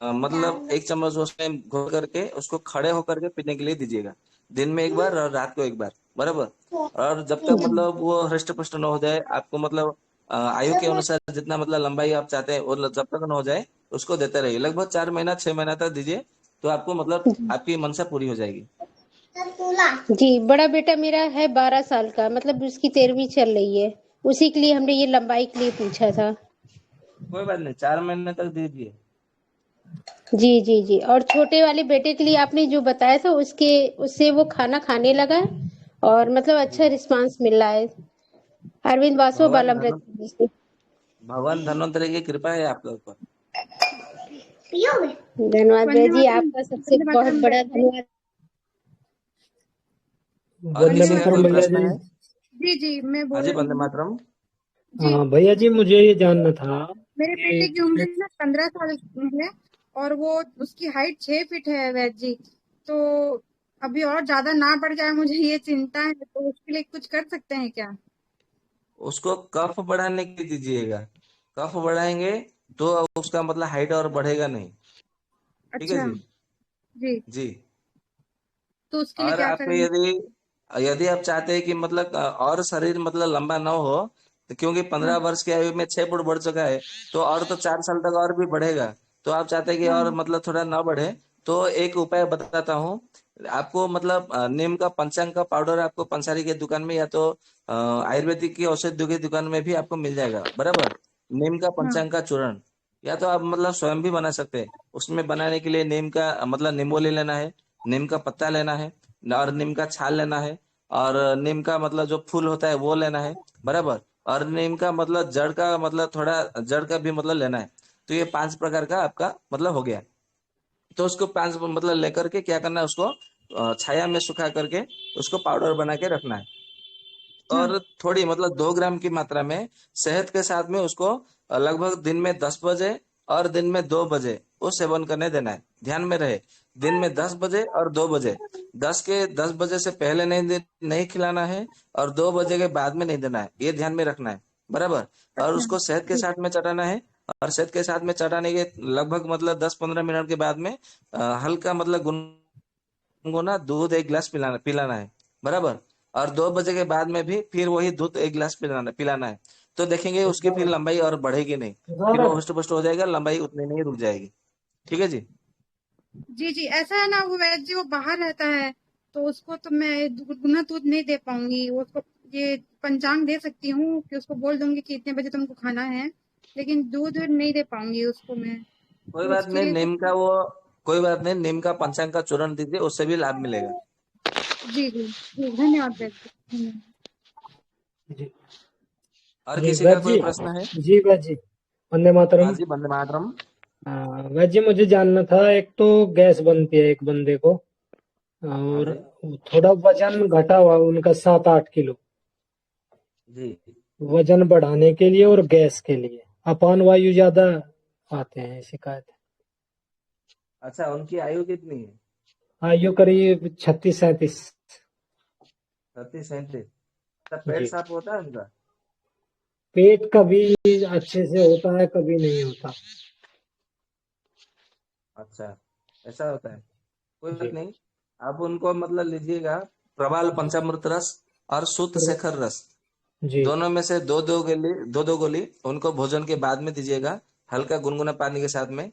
S4: मतलब 1 चम्मच उसमें घोल करके उसको खड़े होकर के पीने के लिए दीजिएगा। दिन में एक बार और रात को एक बार, बराबर। और जब तक मतलब वो हृष्ट पुष्ट न हो जाए, आपको मतलब आयु के अनुसार जितना मतलब लंबाई आप चाहते हैं वो जब तक न हो जाए उसको देते रहिए। लगभग 4 महीना 6 महीना तक दीजिए, तो आपको मतलब आपकी मनसा पूरी हो जाएगी।
S7: जी, बड़ा बेटा मेरा है 12 साल का, मतलब उसकी 13वीं चल रही है। उसी के लिए हमने ये लंबाई के लिए पूछा था।
S4: कोई बात नहीं, 4 महीने तक दीजिए।
S7: जी जी जी। और छोटे वाले बेटे के लिए आपने जो बताया था उससे वो खाना खाने लगा है और मतलब अच्छा
S4: जी।
S7: रिस्पांस मिल रहा है। अरविंद वासु
S4: भगवान
S7: बालमृत
S4: धन
S7: से।
S4: भगवान धन्वंतरि की कृपा है आपके ऊपर।
S7: धन्यवाद भैया
S1: वंदे
S7: जी,
S1: मातरम।
S7: आपका सबसे
S1: वंदे
S7: बहुत
S1: मातरम
S7: बड़ा
S1: बहन जी।
S7: धन्यवाद।
S4: और
S8: वंदे
S1: वंदे
S4: किसी का
S8: मातरम
S4: कोई
S1: मातरम।
S8: भैया
S4: प्रश्न
S8: जी।
S4: है?
S1: जी जी, मैं
S4: हाँ
S1: बोल
S4: जी,
S1: रही
S4: वंदे
S1: हूँ।
S4: मातरम।
S1: जी,
S8: भैया जी मुझे ये जानना था
S1: मेरे बेटे की उम्र
S8: कि
S1: ना 15 साल है और वो उसकी हाइट 6 फीट है वैद जी। तो अभी और ज्यादा ना बढ़ जाए, मुझे ये चिंता है, तो उसके लिए कुछ कर सकते हैं क्या?
S4: उसको कफ बढ़ाने के लिए दीजिएगा। कफ बढ़ाएंगे तो उसका मतलब हाइट और बढ़ेगा नहीं। ठीक है
S1: अच्छा।
S4: जी।
S1: जी।
S4: जी।
S1: तो उसके लिए
S4: और
S1: क्या
S4: आपको
S1: करें?
S4: यदि यदि आप चाहते हैं कि मतलब और शरीर मतलब लंबा ना हो, तो क्योंकि
S1: हाँ
S4: 15 वर्ष की आयु में 6 फुट बढ़ चुका है, तो और तो 4 साल तक और भी बढ़ेगा। तो आप चाहते हैं कि और
S1: हाँ
S4: मतलब थोड़ा ना बढ़े, तो एक उपाय बताता हूँ आपको। मतलब नीम का पंचांग का पाउडर आपको पंसारी की दुकान में या तो आयुर्वेदिक की औषधियों की दुकान में भी आपको मिल जाएगा, बराबर। नीम का
S1: हाँ
S4: पंचांग का चूर्ण, या तो आप मतलब स्वयं भी बना सकते हैं। उसमें बनाने के लिए नीम का मतलब निम्बोली लेना है, नीम का पत्ता लेना है, और नीम का छाल लेना है, और नीम का मतलब जो फूल होता है वो लेना है, बराबर। और नीम का मतलब जड़ का मतलब थोड़ा जड़ का भी मतलब लेना है। तो ये 5 प्रकार का आपका मतलब हो गया। तो उसको 5 मतलब लेकर के क्या करना है, उसको छाया में सुखा करके उसको पाउडर बना के रखना है।
S1: हाँ
S4: और थोड़ी मतलब 2 ग्राम की मात्रा में शहद के साथ में उसको लगभग दिन में 10 बजे और दिन में 2 बजे वो सेवन करने देना है। ध्यान में रहे, दिन में 10 बजे और 2 बजे। 10 बजे से पहले नहीं खिलाना है, और 2 बजे के बाद में नहीं देना है, ये ध्यान में रखना है, बराबर। और
S1: अच्छा।
S4: उसको शहद के
S1: जी।
S4: साथ में चटाना है। और शहद के साथ में चटाने के लगभग मतलब 10-15 मिनट के बाद में हल्का मतलब गुनगुना दूध 1 गिलास पिलाना है, बराबर। और 2 बजे के बाद में भी फिर वही दूध 1 गिलास पिलाना है। तो देखेंगे उसकी फिर लंबाई और बढ़ेगी नहीं, फिर वो हष्ट पुष्ट हो जाएगा, लंबाई उतनी नहीं रुक जाएगी। ठीक है जी।
S1: जी जी, ऐसा है ना, वो वैद जी वो बाहर रहता है, तो उसको तो मैं दुगुना दूध नहीं दे पाऊंगी। वो उसको ये पंचांग दे सकती हूँ कि उसको बोल दूंगी कि इतने बजे तुमको खाना है, लेकिन दूध नहीं दे पाऊंगी उसको मैं।
S4: कोई
S1: तो
S4: बात
S1: उसके
S4: नहीं,
S1: लिए
S4: नीम का
S1: कुछ।
S4: वो कोई बात नहीं, नीम का पंचांग का चूर्ण दीजिए, उससे भी लाभ मिलेगा।
S1: जी जी जी, धन्यवाद वैद जी, धन्यवाद।
S8: जी
S4: और
S8: जी
S4: किसी का
S8: वैद
S4: कोई
S8: जी।
S4: प्रश्न है?
S8: जी वैद जी, वंदे
S4: हाँ
S8: मातरम।
S4: जी, वंदे मातरम।
S8: वैद जी मुझे जानना था, एक तो गैस बनती है एक बंदे को,
S4: हाँ
S8: और
S4: जी।
S8: थोड़ा वजन घटा हुआ उनका 7-8 किलो,
S4: जी।
S8: वजन बढ़ाने के लिए और गैस के लिए अपान वायु ज्यादा आते हैं शिकायत।
S4: अच्छा, उनकी आयु कितनी है?
S8: आयु करीब 36-37।
S4: 37-37। सब पेट
S8: जी।
S4: साफ होता है उनका?
S8: पेट कभी अच्छे से होता है, कभी नहीं होता।
S4: अच्छा, ऐसा होता है। कोई बात
S8: जी
S4: नहीं, आप उनको मतलब लीजिएगा प्रबाल
S8: जी
S4: पंचामृत रस और शुद्ध शेखर रस।
S8: जी
S4: दोनों में से दो दो गोली उनको भोजन के बाद में दीजिएगा, हल्का गुनगुना पानी के साथ में।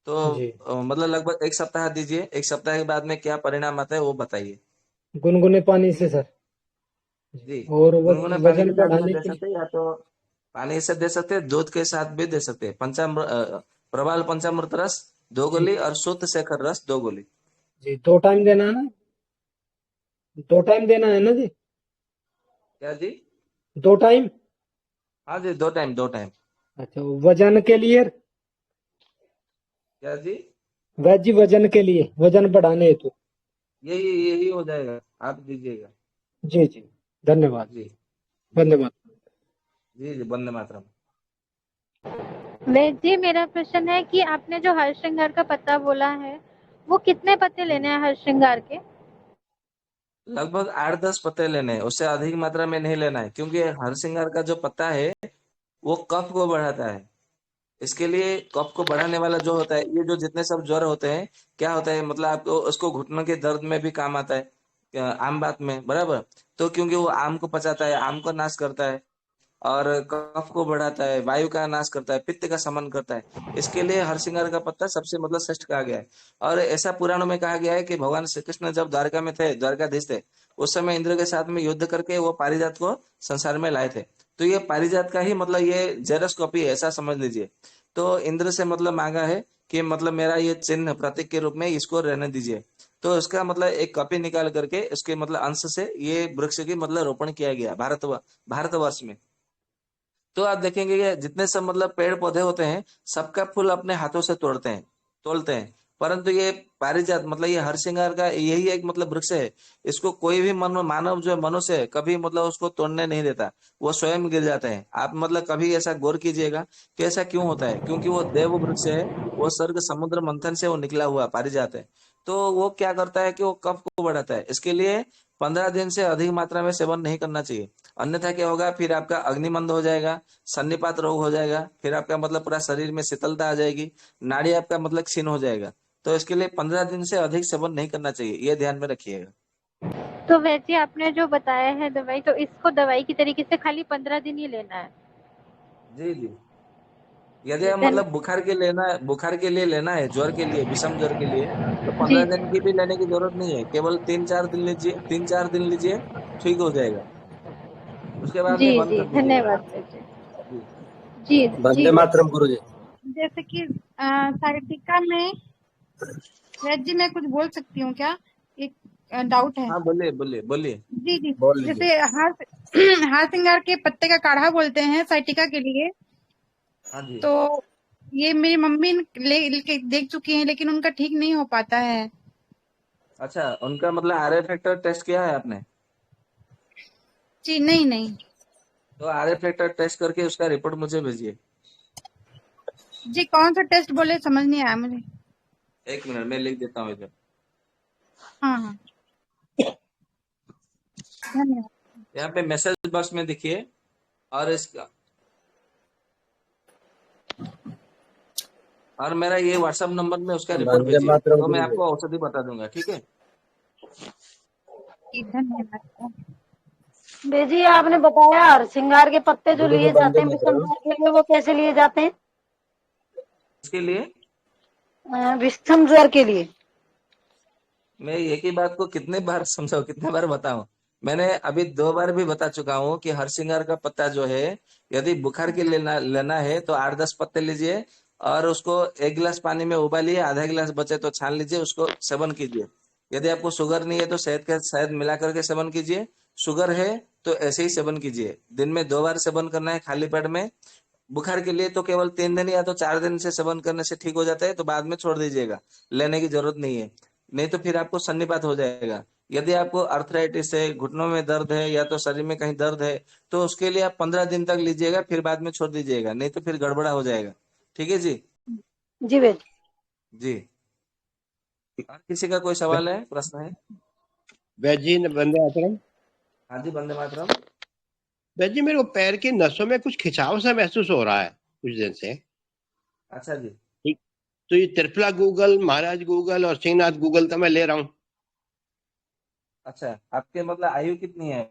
S4: तो
S8: जी।
S4: मतलब लगभग 1 सप्ताह दीजिए। 1 सप्ताह के बाद में क्या परिणाम आता है वो बताइए।
S8: गुनगुने पानी से सर। जी।
S4: जी।
S8: और
S4: गुनगुने पानी के
S8: वजन
S4: साथ में
S8: बढ़ाने
S4: दे
S8: के लिए।
S4: सकते हैं, या तो पानी से दे सकते हैं, दूध के साथ भी दे सकते हैं। प्रबाल पंचामृत रस दो
S8: जी
S4: गोली और शुद्ध शेखर रस 2 गोली।
S8: जी, 2 टाइम देना है ना? 2 टाइम देना है ना जी?
S4: क्या जी?
S8: 2 टाइम?
S4: हाँ जी, 2 टाइम 2 टाइम।
S8: अच्छा, वजन के लिए?
S4: क्या जी?
S8: वेज वजन के लिए, वजन बढ़ाने हेतु?
S4: यही यही हो जाएगा, आप दीजिएगा।
S8: जी जी, धन्यवाद।
S4: जी जी
S8: धन्यवाद।
S4: जी जी, वंदे मातरम।
S3: वेद जी, मेरा प्रश्न है कि आपने जो हर श्रृंगार का पत्ता बोला है, वो कितने पत्ते लेने हैं हर श्रृंगार के?
S4: लगभग 8-10 पत्ते लेने हैं, उससे अधिक मात्रा में नहीं लेना है, क्योंकि हर श्रृंगार का जो पत्ता है वो कफ को बढ़ाता है। इसके लिए कफ को बढ़ाने वाला जो होता है, ये जो जितने सब ज्वर होते हैं, क्या होता है मतलब आपको उसको घुटनों के दर्द में भी काम आता है, आम बात में, बराबर। तो क्योंकि वो आम को पचाता है, आम को नाश करता है, और कफ को बढ़ाता है, वायु का नाश करता है, पित्त का शमन करता है। इसके लिए हरसिंगार का पत्ता सबसे मतलब श्रेष्ठ कहा गया है। और ऐसा पुराणों में कहा गया है कि भगवान श्री कृष्ण जब द्वारका में थे, द्वारकाधीश थे, उस समय इंद्र के साथ में युद्ध करके वो पारिजात को संसार में लाए थे। तो ये पारिजात का ही मतलब ये जेरस कॉपी है, ऐसा समझ लीजिए। तो इंद्र से मतलब मांगा है कि मतलब मेरा ये चिन्ह प्रतीक के रूप में इसको रहने दीजिए। तो उसका मतलब एक कॉपी निकाल करके उसके मतलब अंश से ये वृक्ष की मतलब रोपण किया गया भारतवर्ष में। तो आप देखेंगे कि जितने सब मतलब पेड़ पौधे होते हैं, सबका फूल अपने हाथों से तोड़ते हैं। परंतु ये पारिजात मतलब ये हरसिंगार का यही एक मतलब वृक्ष है। इसको कोई भी मानव जो मनुष्य है, कभी मतलब उसको तोड़ने नहीं देता, वो स्वयं गिर जाते हैं। आप मतलब कभी ऐसा गौर कीजिएगा कि ऐसा क्यों होता है, क्योंकि वो देव वृक्ष है, वो स्वर्ग समुद्र मंथन से वो निकला हुआ पारिजात है। तो वो क्या करता है कि वो कफ को बढ़ाता है। इसके लिए 15 दिन से अधिक मात्रा में सेवन नहीं करना चाहिए, अन्यथा क्या होगा, फिर आपका अग्निमंद हो जाएगा, सन्निपात रोग हो जाएगा, फिर आपका मतलब पूरा शरीर में शीतलता आ जाएगी, नाड़ी आपका मतलब क्षीण हो जाएगा। तो इसके लिए 15 दिन से अधिक सेवन नहीं करना चाहिए, ये ध्यान में रखिएगा।
S3: तो वैसे आपने जो बताया है दवाई, तो इसको दवाई की तरीके से खाली 15 दिन ही लेना है?
S4: जी जी। यदि
S3: जी
S4: आप मतलब बुखार के लिए लेना है, ज्वर के लिए, विषम ज्वर के लिए, तो
S3: जी
S4: 15 दिन की भी लेने की जरूरत नहीं है, केवल 3-4 दिन लीजिए, 3-4 दिन लीजिए, ठीक हो जाएगा। उसके बाद में
S3: जी
S4: बंद
S3: जी,
S4: कर दीजिएगा।
S3: धन्यवाद वेद जी।
S4: जी
S3: जी जी
S8: वंदे
S3: वेद
S8: मातरम गुरु जी।
S1: जैसे कि साहित्यिका में वैद्य जी मैं कुछ बोल सकती हूँ क्या? एक डाउट है।
S4: हाँ, बोलिए बोलिए बोलिए।
S1: जी जी।
S8: बोल
S1: जैसे
S8: लीजिए।
S1: हार हार सिंगार के पत्ते का काढ़ा बोलते हैं साइटिका के लिए।
S4: हाँ जी।
S1: तो ये मेरी मम्मी लेके देख चुकी हैं, लेकिन उनका ठीक नहीं हो पाता है।
S4: अच्छा, उनका मतलब आरए फैक्टर टेस्ट किया है आपने?
S1: जी नहीं नहीं।
S4: तो आरए फैक्टर टेस्ट करके उसका रिपोर्ट मुझे भेजिए।
S1: जी कौन सा टेस्ट बोले, समझ नहीं आया मुझे।
S4: 1 मिनट में लिख देता हूँ इधर।
S1: हाँ हाँ, धन्यवाद।
S4: यहाँ पे मैसेज बॉक्स में देखिए, और इसका और मेरा ये व्हाट्सएप नंबर में उसका रिपोर्ट
S8: वंदे
S4: भेजिए,
S8: मातरम
S4: तो मैं
S8: गुरु जी।
S4: आपको औषधि बता दूंगा, ठीक है?
S1: जी धन्यवाद।
S5: बेजी आपने बताया हरसिंगार के पत्ते जो
S8: गुरु जी
S5: लिए जाते
S8: वंदे
S5: हैं विषम
S8: मातरम।
S5: ज्वर के लिए, वो कैसे लिए जाते हैं?
S4: इसके लिए
S5: विषम ज्वर के लिए।
S4: मैं एक ही बात को कितने बार समझाऊं, कितने बार बताऊं? मैंने अभी 2 बार भी बता चुका हूँ कि हरसिंगार का पत्ता जो है, यदि बुखार के लेना लेना है तो 8-10 पत्ते लीजिए, और उसको 1 गिलास पानी में उबालिए, आधा गिलास बचे तो छान लीजिए, उसको सेवन कीजिए। यदि आपको शुगर नहीं है तो शहद मिला करके सेवन कीजिए। शुगर है तो ऐसे ही सेवन कीजिए। दिन में 2 बार सेवन करना है खाली पेट में। बुखार के लिए तो केवल 3 दिन या तो 4 दिन से सेवन करने से ठीक हो जाता है, तो बाद में छोड़ दीजिएगा, लेने की जरूरत नहीं है। नहीं तो फिर आपको सन्निपात हो जाएगा। यदि आपको अर्थराइटिस है, घुटनों में दर्द है, या तो शरीर में कहीं दर्द है, तो उसके लिए आप 15 दिन तक लीजिएगा, फिर बाद में छोड़ दीजिएगा, नहीं तो फिर गड़बड़ा हो जाएगा। ठीक है जी?
S5: जी बेजी।
S4: जी। और किसी का कोई सवाल है, प्रश्न है?
S9: वैद्य जी वंदे मातरम।
S4: हाँ जी, वंदे मातरम।
S9: वैद्य जी, मेरे को पैर की नसों में कुछ खिंचाव सा महसूस हो रहा है कुछ दिन से।
S4: अच्छा जी।
S9: ठीक। तो ये त्रिफला गूगल, महाराज गूगल और सिंहनाथ गूगल तो मैं ले रहा हूँ।
S4: अच्छा, आपके मतलब आयु कितनी है?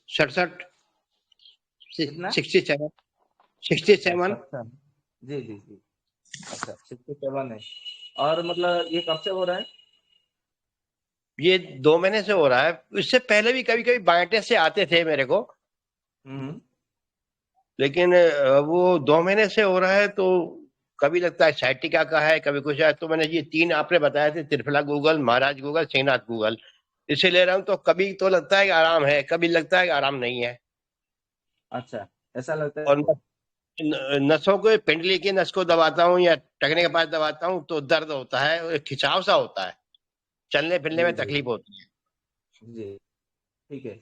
S9: 67,
S4: कितना?
S9: 67,
S4: अच्छा
S9: 67।
S4: अच्छा। जी जी जी। अच्छा, 67 है। और मतलब ये कब से हो रहा है?
S9: ये 2 महीने से हो रहा है। इससे पहले भी कभी कभी बांटे से आते थे मेरे को,
S4: हम्म।
S9: लेकिन वो 2 महीने से हो रहा है। तो कभी लगता है साइटिका का है, कभी कुछ है। तो मैंने ये 3 आपने बताए थे, त्रिफला गूगल, महाराज गूगल, सिंहनाथ गूगल, इसे ले रहा हूँ तो कभी तो लगता है कि आराम है, कभी लगता है कि आराम नहीं है।
S4: अच्छा, ऐसा लगता है
S9: और
S4: आपको?
S9: नसों को, पिंडली की नस को दबाता हूँ या टखने के पास दबाता हूँ तो दर्द होता है, और एक खिंचाव सा होता है, चलने फिरने
S4: जी
S9: में
S4: जी
S9: तकलीफ होती है।
S4: जी, ठीक है।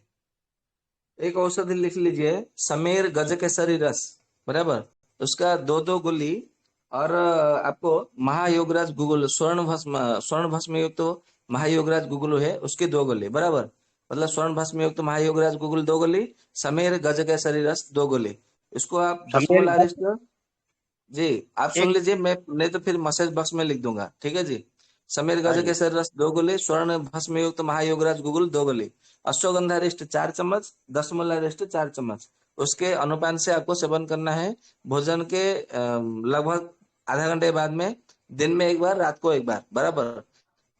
S4: एक औषधि लिख लीजिए, समीर गजकेसरी रस, बराबर, उसका 2 2 गोली। और आपको महायोगराज गुगुल, स्वर्ण भस्म युक्त तो महायोगराज गुगुल है, उसकी 2 गोली, बराबर। मतलब स्वर्ण भस्म युक्त तो महायोगराज गुगुल 2 गोली, समीर गजकेसरी रस 2 गोली। इसको आप 10
S9: समीर
S4: मोलारिस्ट जी, आप सुन
S9: एक
S4: लीजिए, मैं नहीं तो फिर मैसेज बॉक्स में लिख दूंगा, ठीक है जी। समीर
S9: हाँ
S4: गज
S9: जी,
S4: केसर रस 2 गोली, स्वर्ण भस्म युक्त महायोगराज गुगुल 2 गोली, अश्वगंधा रिष्ट 4 चम्मच, 10 मुला रिष्ट 4 चम्मच। उसके अनुपान से आपको सेवन करना है भोजन के लगभग आधा घंटे बाद में, दिन में एक बार, रात को एक बार, बराबर।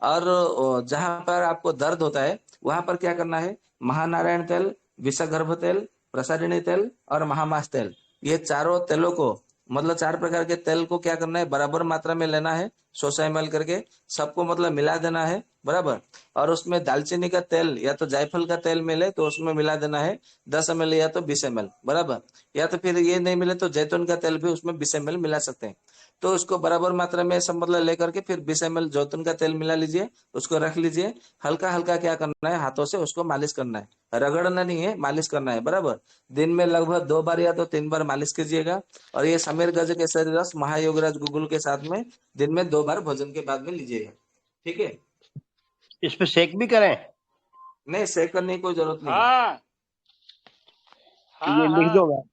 S4: और जहां पर आपको दर्द होता है वहां पर क्या करना है, महानारायण तेल, विषगर्भ तेल, प्रसारिणी तेल और महामास तेल, ये चारों तेलों को, मतलब 4 प्रकार के तेल को क्या करना है, बराबर मात्रा में लेना है, 100 ml करके, सबको मतलब मिला देना है, बराबर। और उसमें दालचीनी का तेल या तो जायफल का तेल मिले तो उसमें मिला देना है 10 ml या तो 20 ml, बराबर। या तो फिर ये नहीं मिले तो जैतून का तेल भी उसमें 20 ml मिला सकते हैं। तो उसको बराबर मात्रा में सब मतलब लेकर के फिर 20 ml जैतून का तेल मिला लीजिए, उसको रख लीजिए। हल्का हल्का क्या करना है, हाथों से उसको मालिश करना है, रगड़ना नहीं है, मालिश करना है, बराबर। दिन में लगभग 2 बार या तो 3 बार मालिश कीजिएगा। और ये समीर गज केसरी रस महायोगराज गुगुल के साथ में दिन में 2 बार भोजन के बाद में लीजिएगा, ठीक है।
S9: इस पे शेक भी करें?
S4: नहीं, सेक करने की कोई जरूरत नहीं है।
S6: हाँ
S9: तो
S6: हाँ
S9: ये लिख
S6: हाँ।
S9: दो,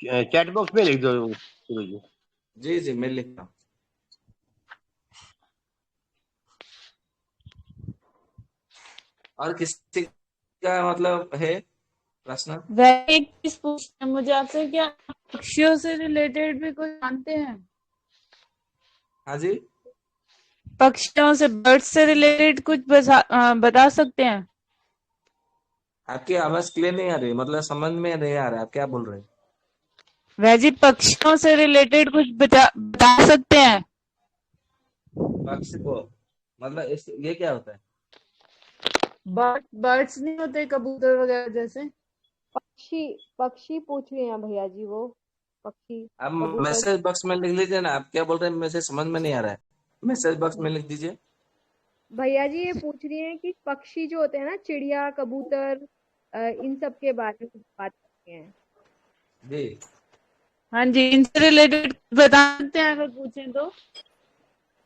S9: चैट बॉक्स में लिख दो गुरु जी।
S4: जी जी, मैं लिखता हूँ। और किसी का मतलब है प्रश्न?
S10: वह एक चीज पूछना है मुझे आपसे, क्या पक्षियों से रिलेटेड भी कुछ जानते हैं?
S4: हाँ जी,
S10: पक्षियों से, बर्ड्स से रिलेटेड कुछ बता सकते हैं?
S4: आपकी आवाज क्लियर नहीं आ रही, मतलब समझ में नहीं आ रहा है, आप क्या बोल रहे हैं?
S10: वह जी पक्षियों से रिलेटेड कुछ बता सकते हैं?
S4: पक्ष को मतलब ये क्या होता है?
S10: बर्ड्स नहीं होते कबूतर वगैरह जैसे?
S11: पक्षी पक्षी पूछ रहे हैं भैया जी, वो पक्षी
S4: आप
S11: कबूतर।
S4: मैसेज बॉक्स में लिख लीजिए ना, आप क्या बोल रहे हैं, मुझे समझ में नहीं आ रहा है। मैसेज बॉक्स में लिख दीजिए।
S11: भैया जी ये पूछ रही हैं कि पक्षी जो होते हैं ना, चिड़िया कबूतर, इन सब के बारे में बात करते हैं।
S4: जी,
S10: हाँ जी, इनसे रिलेटेड बता सकते हैं अगर पूछें तो?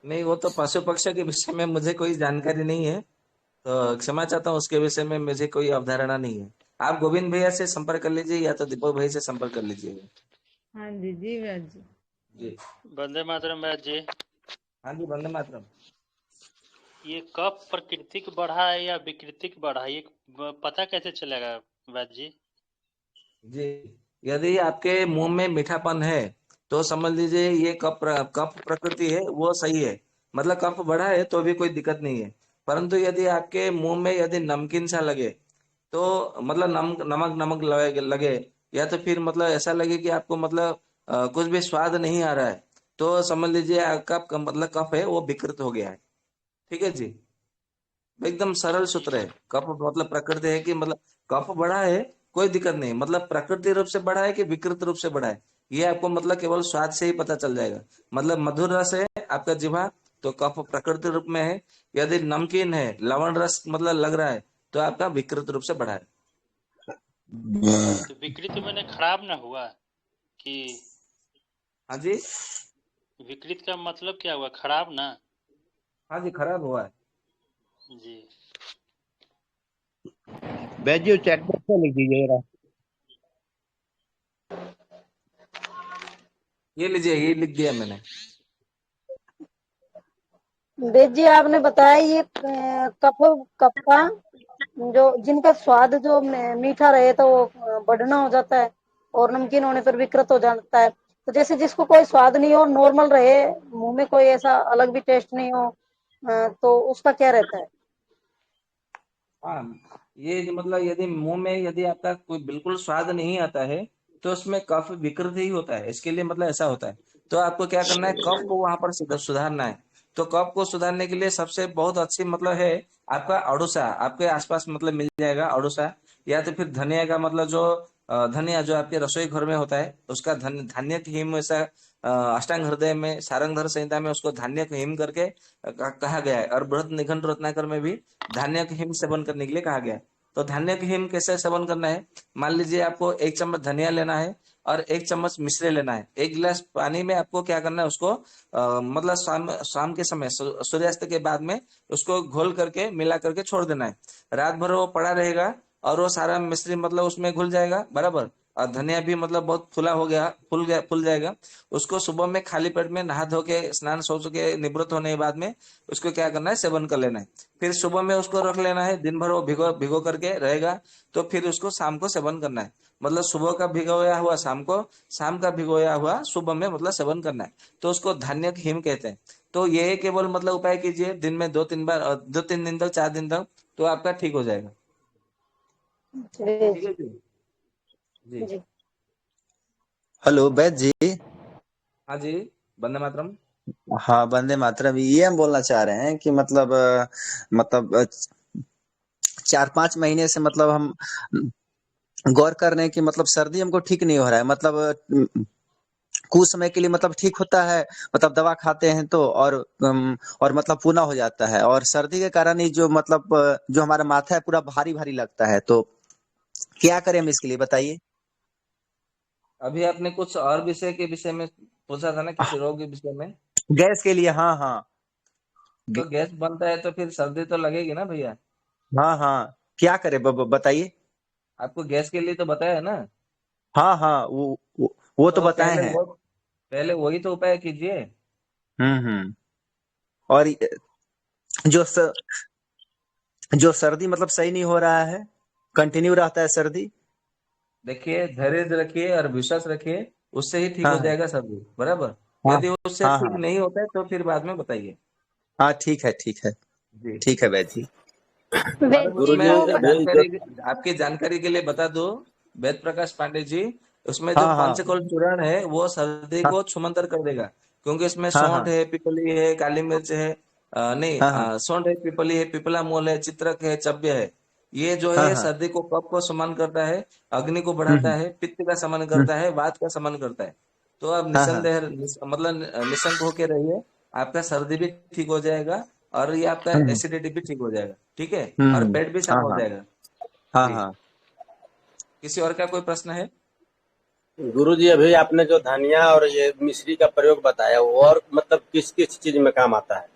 S4: नहीं, वो तो पशु पक्षी के विषय में मुझे कोई जानकारी नहीं है, तो क्षमा चाहता हूँ, उसके विषय में मुझे कोई अवधारणा नहीं है। आप गोविंद भैया से संपर्क कर लीजिए या तो दीपक भाई से संपर्क कर लीजिएगा।
S10: हाँ जी, जी भैया जी।
S4: जी,
S6: वंदे मातरम भैया जी।
S4: हाँ जी, वंदे मातरम।
S6: ये कब प्राकृतिक बढ़ा है या विकृतिक बढ़ा है, ये पता कैसे चलेगा वैद्य जी?
S4: जी, यदि आपके मुंह में मीठापन है तो समझ लीजिए ये कफ प्रकृति है, वो सही है, मतलब कफ बढ़ा है तो भी कोई दिक्कत नहीं है। परंतु यदि आपके मुंह में यदि नमकीन सा लगे, तो मतलब नमक नमक लगे, या तो फिर मतलब ऐसा लगे कि आपको मतलब कुछ भी स्वाद नहीं आ रहा है, तो समझ लीजिए आपका मतलब कफ है वो विकृत हो गया है, ठीक है जी। एकदम सरल सूत्र है, कफ मतलब प्रकृति है कि मतलब कफ बढ़ा है, कोई दिक्कत नहीं, मतलब प्रकृति रूप से बढ़ा है कि विकृत रूप से बढ़ा है, ये आपको मतलब केवल स्वाद से ही पता चल जाएगा। मतलब मधुर रस है आपका जिह्वा, तो कफ प्रकृति रूप में है। यदि नमकीन है, लवण रस मतलब लग रहा है, तो आपका विकृत रूप से बढ़ा है।
S6: तो विकृत मैंने खराब ना हुआ कि?
S4: हाँ जी,
S6: विकृत का मतलब क्या हुआ, खराब ना?
S4: हाँ जी, खराब हुआ है
S6: जी।
S9: वैद्य जी चैट बॉक्स में लिख दीजिए जरा।
S4: ये लीजिए, ये लिख दिया मैंने।
S5: वेद जी आपने बताया ये कफ का जो जिनका स्वाद जो मीठा रहे तो वो बढ़ना हो जाता है, और नमकीन होने पर विकृत हो जाता है। तो जैसे जिसको कोई स्वाद नहीं हो, नॉर्मल रहे, मुंह में कोई ऐसा अलग भी टेस्ट नहीं हो, तो उसका क्या रहता है?
S4: हाँ, ये जो मतलब यदि मुंह में यदि आपका कोई बिल्कुल स्वाद नहीं आता है, तो उसमें कफ विकृत ही होता है, इसके लिए मतलब ऐसा होता है। तो आपको क्या करना है, कफ को वहां पर सुधारना है। तो कफ को सुधारने के लिए सबसे बहुत अच्छी मतलब है आपका अड़ूसा, आपके आसपास मतलब मिल जाएगा अड़ूसा, या तो फिर धनिया का मतलब जो धनिया जो आपके रसोई घर में होता है उसका धान्य हिम, ऐसा अष्टांग हृदय में सारंगधर संहिता में उसको धान्य हिम करके कहा गया है, और बृहद निघंट रत्नाकर में भी धान्य हिम सेवन करने के लिए कहा गया है। तो धान्य हिम कैसे सेवन करना है, मान लीजिए आपको 1 चम्मच धनिया लेना है और 1 चम्मच मिश्री लेना है, 1 गिलास पानी में आपको क्या करना है उसको मतलब शाम के समय सूर्यास्त के बाद में उसको घोल करके मिला करके छोड़ देना है। रात भर वो पड़ा रहेगा और वो सारा मिश्री मतलब उसमें घुल जाएगा बराबर, और धनिया भी मतलब बहुत फूल जाएगा। उसको सुबह में खाली पेट में नहा धो के स्नान शौच के निवृत्त होने के बाद में उसको क्या करना है, सेवन कर लेना है। फिर सुबह में उसको रख लेना है, दिन भर वो भिगो करके रहेगा, तो फिर उसको शाम को सेवन करना है। मतलब सुबह का भिगोया हुआ शाम को, शाम का भिगोया हुआ सुबह में मतलब सेवन करना है, तो उसको धान्य हिम कहते हैं। तो ये केवल मतलब उपाय कीजिए दिन में 2-3 बार, 2-3 दिन तक, 4 दिन तक, तो आपका ठीक हो जाएगा। ठीक है जी। जी
S12: हेलो वैद्य जी।
S4: हाँ जी, वंदे मातरम।
S12: हाँ वंदे मातरम। ये हम बोलना चाह रहे हैं कि मतलब 4-5 महीने से मतलब हम गौर कर रहे हैं कि मतलब सर्दी हमको ठीक नहीं हो रहा है, मतलब कुछ समय के लिए मतलब ठीक होता है, मतलब दवा खाते हैं तो और मतलब पुनः हो जाता है, और सर्दी के कारण ही जो मतलब जो हमारा माथा है पूरा भारी भारी लगता है। तो क्या करें हम इसके लिए, बताइए।
S4: अभी आपने कुछ और विषय के विषय में पूछा था ना, किसी रोग के विषय में?
S12: गैस के लिए। हाँ हाँ।
S4: तो गैस बनता है तो फिर सर्दी तो लगेगी ना भैया।
S12: हाँ हाँ, क्या करें बताइए।
S4: आपको गैस के लिए तो बताया है ना।
S12: हाँ हाँ, वो तो बताए हैं।
S4: पहले वही तो उपाय कीजिए।
S12: और जो सर्दी मतलब सही नहीं हो रहा है, कंटिन्यू रहता है सर्दी।
S4: देखिए धैर्य रखिए और विश्वास रखिए, उससे ही ठीक
S12: हाँ
S4: हो जाएगा सर्दी बराबर।
S12: हाँ
S4: यदि उससे
S12: हाँ
S4: ठीक
S12: हाँ
S4: नहीं होता है तो फिर बाद में बताइए।
S12: हाँ, ठीक है ठीक है
S4: जी
S12: ठीक है वैद्य जी।
S4: और
S3: वैद्य
S4: उसमें
S3: जी को
S4: आपकी जानकारी के लिए बता दो, वेद प्रकाश पांडे जी, उसमें जो
S12: हाँ हाँ
S4: पंचकोल चूर्ण है वो सर्दी
S12: हाँ
S4: को छुमंतर कर देगा, क्योंकि इसमें
S12: हाँ
S4: सौंठ
S12: हाँ
S4: है, पिपली है, काली मिर्च है, नहीं
S12: हाँ
S4: सौंठ है, पिपली है, पिपला मूल है, चित्रक है, चव्य है। ये जो
S12: हाँ
S4: है
S12: हाँ।
S4: सर्दी को, कफ को शमन करता है, अग्नि को बढ़ाता है, पित्त का शमन करता है, वात का शमन करता है। तो आप
S12: हाँ हाँ।
S4: निसंदेह मतलब निशंक होके रहिए, आपका सर्दी भी ठीक हो जाएगा और ये आपका एसिडिटी भी ठीक हो जाएगा, ठीक है, और पेट भी साफ
S12: हाँ
S4: हो
S12: हाँ
S4: जाएगा।
S12: हाँ
S4: जी,
S12: हाँ।
S4: किसी और का कोई प्रश्न है?
S9: गुरुजी अभी आपने जो धनिया और ये मिश्री का प्रयोग बताया वो और मतलब किस किस चीज में काम आता है?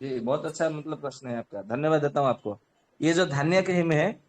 S4: जी बहुत अच्छा मतलब प्रश्न है आपका, धन्यवाद देता हूँ आपको। ये जो धान्य के हिम है,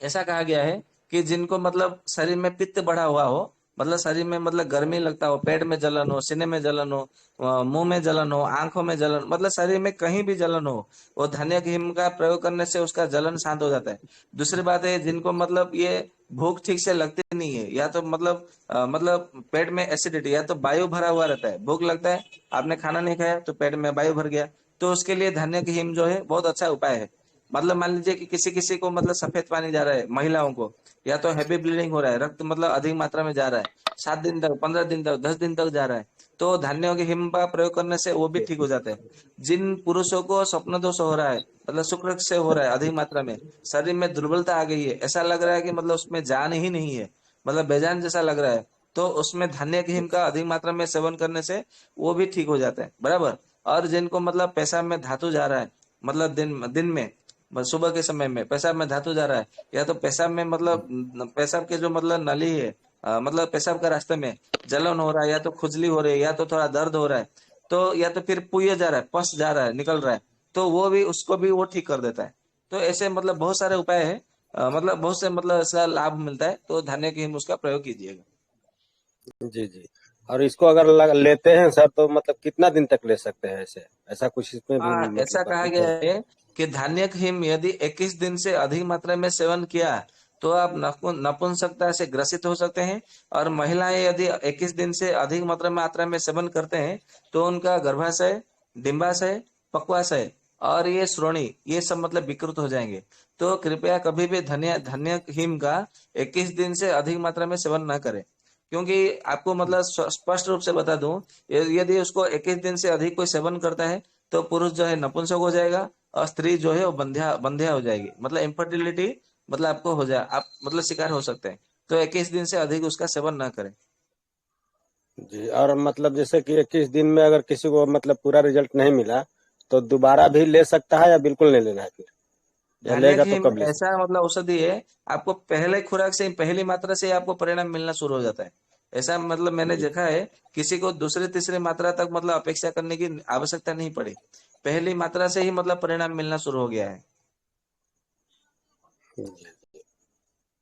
S4: ऐसा कहा गया है कि जिनको मतलब शरीर में पित्त बढ़ा हुआ हो, मतलब शरीर में मतलब गर्मी लगता हो, पेट में जलन हो, सीने में जलन हो, मुंह में जलन हो, आंखों में जलन, मतलब शरीर में कहीं भी जलन हो, वो धनिया के हिम का प्रयोग करने से उसका जलन शांत हो जाता है। दूसरी बात है, जिनको मतलब ये भूख ठीक से लगती नहीं है, या तो मतलब मतलब पेट में एसिडिटी, या तो वायु भरा हुआ रहता है, भूख लगता है, आपने खाना नहीं खाया तो पेट में वायु भर गया, तो उसके लिए धनिया की हिम जो है बहुत अच्छा उपाय है। मतलब मान लीजिए कि किसी किसी को मतलब सफेद पानी जा रहा है, महिलाओं को, या तो हैवी ब्लीडिंग हो रहा है, रक्त मतलब अधिक मात्रा में जा रहा है, 7 दिन तक, 15 दिन तक, 10 दिन तक जा रहा है, तो धान्यों के हिम का प्रयोग करने से वो भी ठीक हो जाता है। जिन पुरुषों को स्वप्न दोष हो रहा है, मतलब शुक्र से हो रहा है अधिक मात्रा में, शरीर में दुर्बलता आ गई है, ऐसा लग रहा है कि मतलब उसमें जान ही नहीं है, मतलब बेजान जैसा लग रहा है, तो उसमें धान्य के हिम का अधिक मात्रा में सेवन करने से वो भी ठीक हो जाता है बराबर। और जिनको मतलब पेशाब में धातु जा रहा है, मतलब दिन में सुबह के समय में पेशाब में धातु जा रहा है, या तो पेशाब में मतलब पेशाब के जो मतलब नली है, मतलब पेशाब के रास्ते में जलन हो रहा है, या तो खुजली हो रही है, या तो थोड़ा दर्द हो रहा है, तो या तो फिर पुए जा रहा है, पस जा रहा है, निकल रहा है, तो वो भी उसको भी वो ठीक कर देता है। तो ऐसे मतलब बहुत सारे उपाय है, मतलब बहुत से मतलब ऐसा लाभ मिलता है, तो धान्य की हिम उसका प्रयोग कीजिएगा।
S9: जी जी। और इसको अगर लेते हैं सर तो मतलब कितना दिन तक ले सकते हैं ऐसे, ऐसा कुछ इसमें भी
S4: हाँ, ऐसा
S9: मतलब
S4: कहा गया है कि धान्य हिम यदि 21 दिन से अधिक मात्रा में सेवन किया तो आप नपुंसकता से ग्रसित हो सकते हैं, और महिलाएं यदि 21 दिन से अधिक मात्रा में सेवन करते हैं तो उनका गर्भाशय, डिंबाशय, पक्वाशय और ये श्रोणी, ये सब मतलब विकृत हो जाएंगे। तो कृपया कभी भी धान्य हिम का 21 दिन से अधिक मात्रा में सेवन न करें। क्योंकि आपको मतलब स्पष्ट रूप से बता दूं, यदि उसको 21 दिन से अधिक कोई सेवन करता है तो पुरुष जो है नपुंसक हो जाएगा और स्त्री जो है वो बंध्या हो जाएगी, मतलब इनफर्टिलिटी मतलब आपको हो जाए, आप मतलब शिकार हो सकते हैं। तो 21 दिन से अधिक उसका सेवन ना करें।
S13: जी, और मतलब जैसे कि 21 दिन में अगर किसी को मतलब पूरा रिजल्ट नहीं मिला तो दोबारा भी ले सकता है या बिल्कुल नहीं लेना है फिर, या लेगा तो कब ले सकता
S4: ऐसा मतलब औषधि है, आपको पहले खुराक से पहली मात्रा से आपको परिणाम मिलना शुरू हो जाता है। ऐसा मतलब मैंने देखा है, किसी को दूसरी तीसरी मात्रा तक मतलब अपेक्षा करने की आवश्यकता नहीं पड़ी, पहली मात्रा से ही मतलब परिणाम मिलना शुरू हो गया है।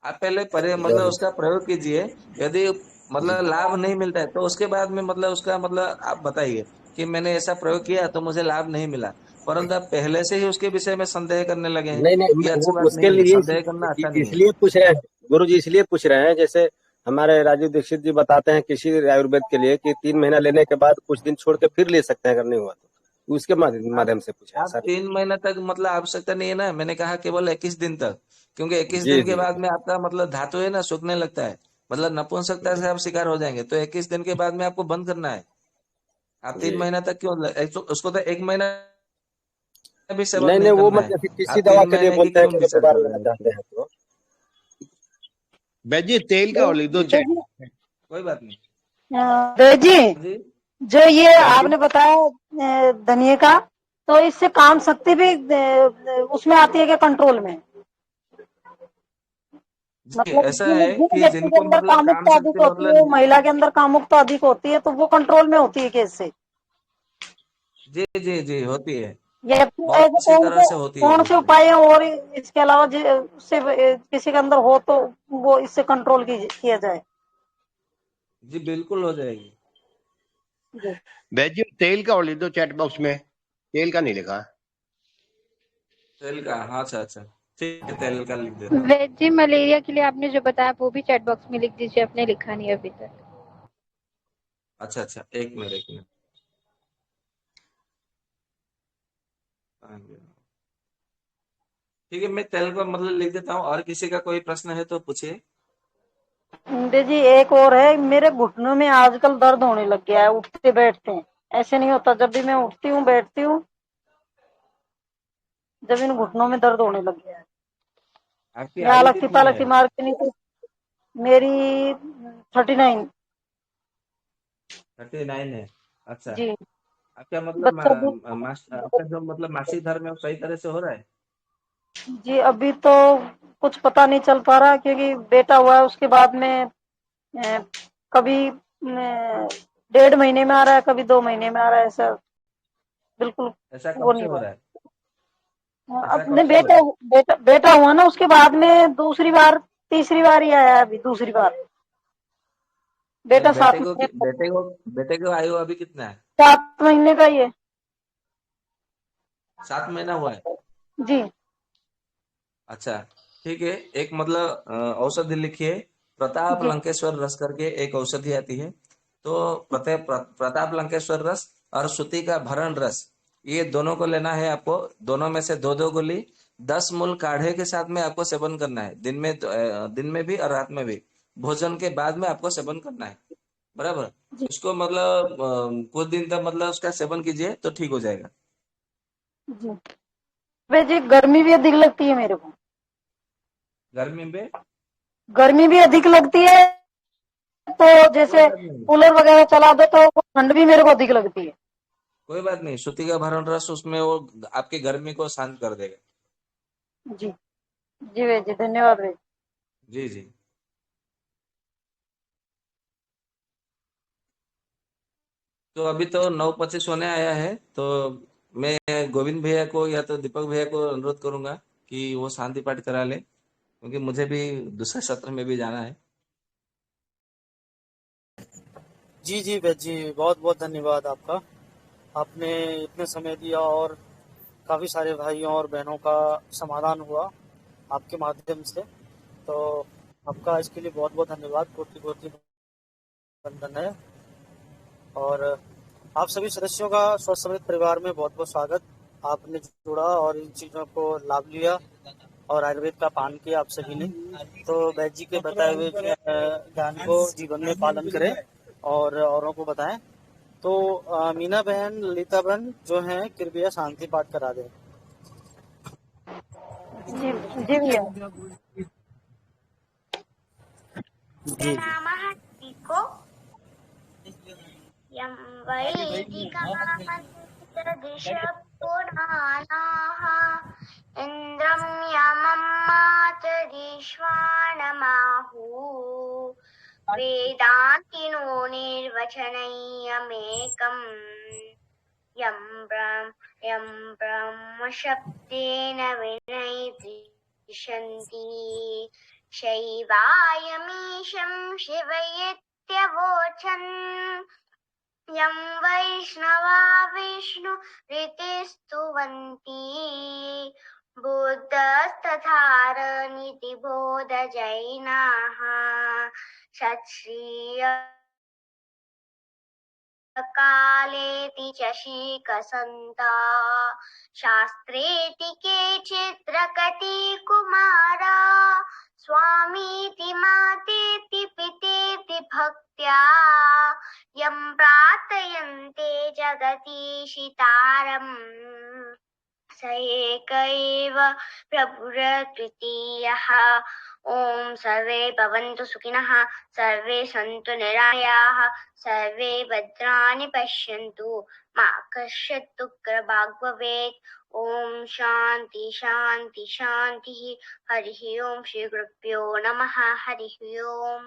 S4: आप पहले मतलब उसका प्रयोग कीजिए, यदि मतलब लाभ नहीं मिलता है तो उसके बाद में मतलब उसका मतलब आप बताइए कि मैंने ऐसा प्रयोग किया तो मुझे लाभ नहीं मिला, परंतु आप पहले से ही उसके विषय में संदेह करने लगे हैं,
S13: नहीं नहीं,
S4: ये अच्छी
S13: वो
S4: बात
S13: उसके
S4: नहीं है,
S13: लिए
S4: संदेह करना अच्छा नहीं है।
S13: इसलिए पूछ रहे हैं गुरु जी, इसलिए पूछ रहे हैं, जैसे हमारे राजीव दीक्षित जी बताते हैं किसी आयुर्वेद के लिए कि 3 महीना लेने के बाद कुछ दिन छोड़ के फिर ले सकते हैं अगर नहीं हुआ तो, उसके माध्यम से पूछा है
S4: आप
S13: सर।
S4: 3 महीने तक मतलब आवश्यकता नहीं है ना, मैंने कहा केवल 21 दिन तक, क्योंकि 21
S13: जी
S4: दिन के
S13: जी
S4: बाद में आपका मतलब धातु है ना सूखने लगता है, मतलब नपुंसकता से आप शिकार हो जाएंगे, तो 21 दिन के बाद में आपको बंद करना है। आप 3
S13: जी।
S4: महीना तक क्यों, उसको तो 1 महीना भी सेवन
S13: नहीं
S4: नहीं
S13: नहीं, वो
S4: करना है,
S13: मतलब किसी
S4: आप
S13: दवा
S4: 3
S13: के लिए
S4: महीने की
S13: बोलते हैं
S4: क्यों
S13: कि अगर
S4: विचार
S13: दोबारा
S4: कर
S13: लेना
S4: रहे हैं।
S13: चाहते हैं तो।
S9: वैद्य जी तेल का और लिख दो चैट।
S4: कोई बात नहीं
S5: वैद्य जी,
S4: जी।
S5: जो ये
S9: वैद्य
S5: आपने बताया धनिये का, तो इससे काम शक्ति भी उसमें आती है क्या, कंट्रोल में?
S4: जी
S5: मतलब
S4: ऐसा
S5: जिन
S4: है
S5: जिन
S4: कि
S5: व्यक्ति के
S4: जिनको
S5: अंदर
S4: मतलब काम
S5: कामुकता अधिक
S4: शक्ति
S5: होती है,
S4: मतलब,
S5: महिला के अंदर कामुकता अधिक होती है, तो वो कंट्रोल में होती है कैसे?
S4: जी जी जी होती है,
S5: या फिर
S4: बहुत
S5: ऐसे
S4: अच्छी तरह से होती है
S5: कौन से
S4: उससे।
S5: उपाय हैं और इसके अलावा उससे किसी के अंदर हो तो वो इससे कंट्रोल किया जाए?
S4: जी बिल्कुल हो जाएगी।
S5: जी।
S9: वैद्य जी तेल का और लिख दो चैट बॉक्स में, तेल का नहीं लिखा।
S4: तेल का, हाँ अच्छा अच्छा ठीक है, तेल का लिख देता हूँ।
S3: वेज जी, मलेरिया के लिए आपने जो बताया वो भी चैट बॉक्स में लिख दीजिए, आपने लिखा नहीं अभी तक।
S4: अच्छा अच्छा, एक मिनट ठीक है, मैं तेल का मतलब लिख देता हूँ, और किसी का कोई प्रश्न है तो पूछिए।
S5: जी एक और है, मेरे घुटनों में आजकल दर्द होने लग गया है, उठते बैठते हैं, ऐसे नहीं होता, जब भी मैं उठती हूँ बैठती हूँ, जब इन घुटनों में दर्द होने लग गया है।
S4: आपकी
S5: यहाँ
S4: आयु
S5: लगती
S4: कितनी है?
S5: पालकती मार के नहीं, मेरी 39।
S4: 39 है, अच्छा।
S5: जी।
S4: आपका मतलब
S5: बच्चा भी
S4: आपका जो मतलब मासिक धर्म है वो सही तरह से हो रहा है?
S5: जी अभी तो कुछ पता नहीं चल पा रहा, क्योंकि बेटा हुआ है, उसके बाद में कभी 1.5 महीने में आ रहा है, कभी 2 महीने में आ रहा है, ऐसा बिल्कुल
S4: ऐसा कब
S5: वो
S4: से
S5: नहीं
S4: हो
S5: रहा।
S4: रहा है? ऐसा कब
S5: अपने
S4: से हो रहा है?
S5: बेटा हुआ ना, उसके बाद में दूसरी बार तीसरी बार ही आया है, अभी दूसरी बार। बेटा
S4: बेटे को बेटे को आयु अभी कितना है?
S5: 7 महीने का ही है।
S4: 7 महीना हुआ है?
S5: जी।
S4: अच्छा ठीक है, एक मतलब औषधि लिखिए, प्रताप
S5: जी।
S4: लंकेश्वर रस करके एक औषधि आती है, तो प्रताप लंकेश्वर रस और श्रुति का भरण रस, ये दोनों को लेना है आपको, दोनों में से 2-2 गोली 10 मूल काढ़े के साथ में आपको सेवन करना है, दिन में भी और रात में भी, भोजन के बाद में आपको सेवन करना है, बराबर। इसको मतलब कुछ दिन तक मतलब उसका सेवन कीजिए तो ठीक हो जाएगा।
S5: जी जी, गर्मी भी अधिक लगती है मेरे को, गर्मी भी अधिक लगती है, तो
S4: कोई
S5: जैसे
S4: बात नहीं,
S5: कूलर वगैरह चला दो तो ठंड भी मेरे को अधिक लगती है।
S4: कोई बात नहीं, श्रुति का भरण रस उसमें वो आपकी गर्मी को शांत कर देगा।
S5: जी जी भैया जी, धन्यवाद भैया।
S4: जी जी। तो अभी तो 9:25 होने आया है, तो मैं गोविंद भैया को या तो दीपक भैया को अनुरोध करूंगा कि वो शांति पाठ करा ले, क्योंकि मुझे भी दूसरे सत्र में भी जाना है।
S14: जी जी भैया जी, बहुत बहुत धन्यवाद आपका, आपने इतने समय दिया और काफ़ी सारे भाइयों और बहनों का समाधान हुआ आपके माध्यम से, तो आपका इसके लिए बहुत बहुत धन्यवाद, कोटि कोटि वंदन है। और आप सभी सदस्यों का स्वस्थ समृद्ध परिवार में बहुत बहुत स्वागत, आपने जुड़ा और इन चीज़ों को लाभ लिया, और आयुर्वेद का पान किया आप सभी ने। तो वैद्य जी के बताए हुए ज्ञान को जीवन में पालन करें और औरों को बताएं। तो मीना बहन, ललिता बहन जो हैं कृपया शांति पाठ करा दें।
S5: जी भैया।
S15: प्रणामः को यं वैदिकमामन्त्रदिशपुराणाः इन्द्रं यमं मातरिश्वाणमाहुः वेदान्तिनो निर्वचनयमेकम् यं ब्रह्मशब्देन विनैतिष्यन्ति शैवायमीशं शिवयेत्यवोचन् यं वैष्णवा विष्णुरितिस्तुवन्ति बुद्धस्तथारनीति बोधजैनाः सत्श्रिय कालेति च शीकसन्ता शास्त्रेति केचिद्रकटी कुमारा स्वामीति मातेति पितेति भक्त्या यं प्रार्थयन्ते जगतीशितारम् स एक एव प्रभुरद्वितीयः। ॐ सर्वे भवन्तु सुखिनः, सर्वे सन्तु निरामयाः, सर्वे भद्राणि पश्यन्तु, मा कश्चित् दुःखभाग् भवेत्। ॐ शान्ति शान्ति शान्तिः। हरिः ओम श्री गुरुभ्यो नमः। हरिः ओम।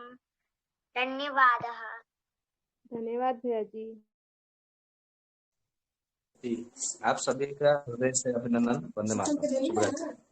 S15: धन्यवादः।
S11: धन्यवाद भैया जी।
S4: आप सभी का हृदय से अभिनंदन। वंदे मातरम। शुभ रात्रि।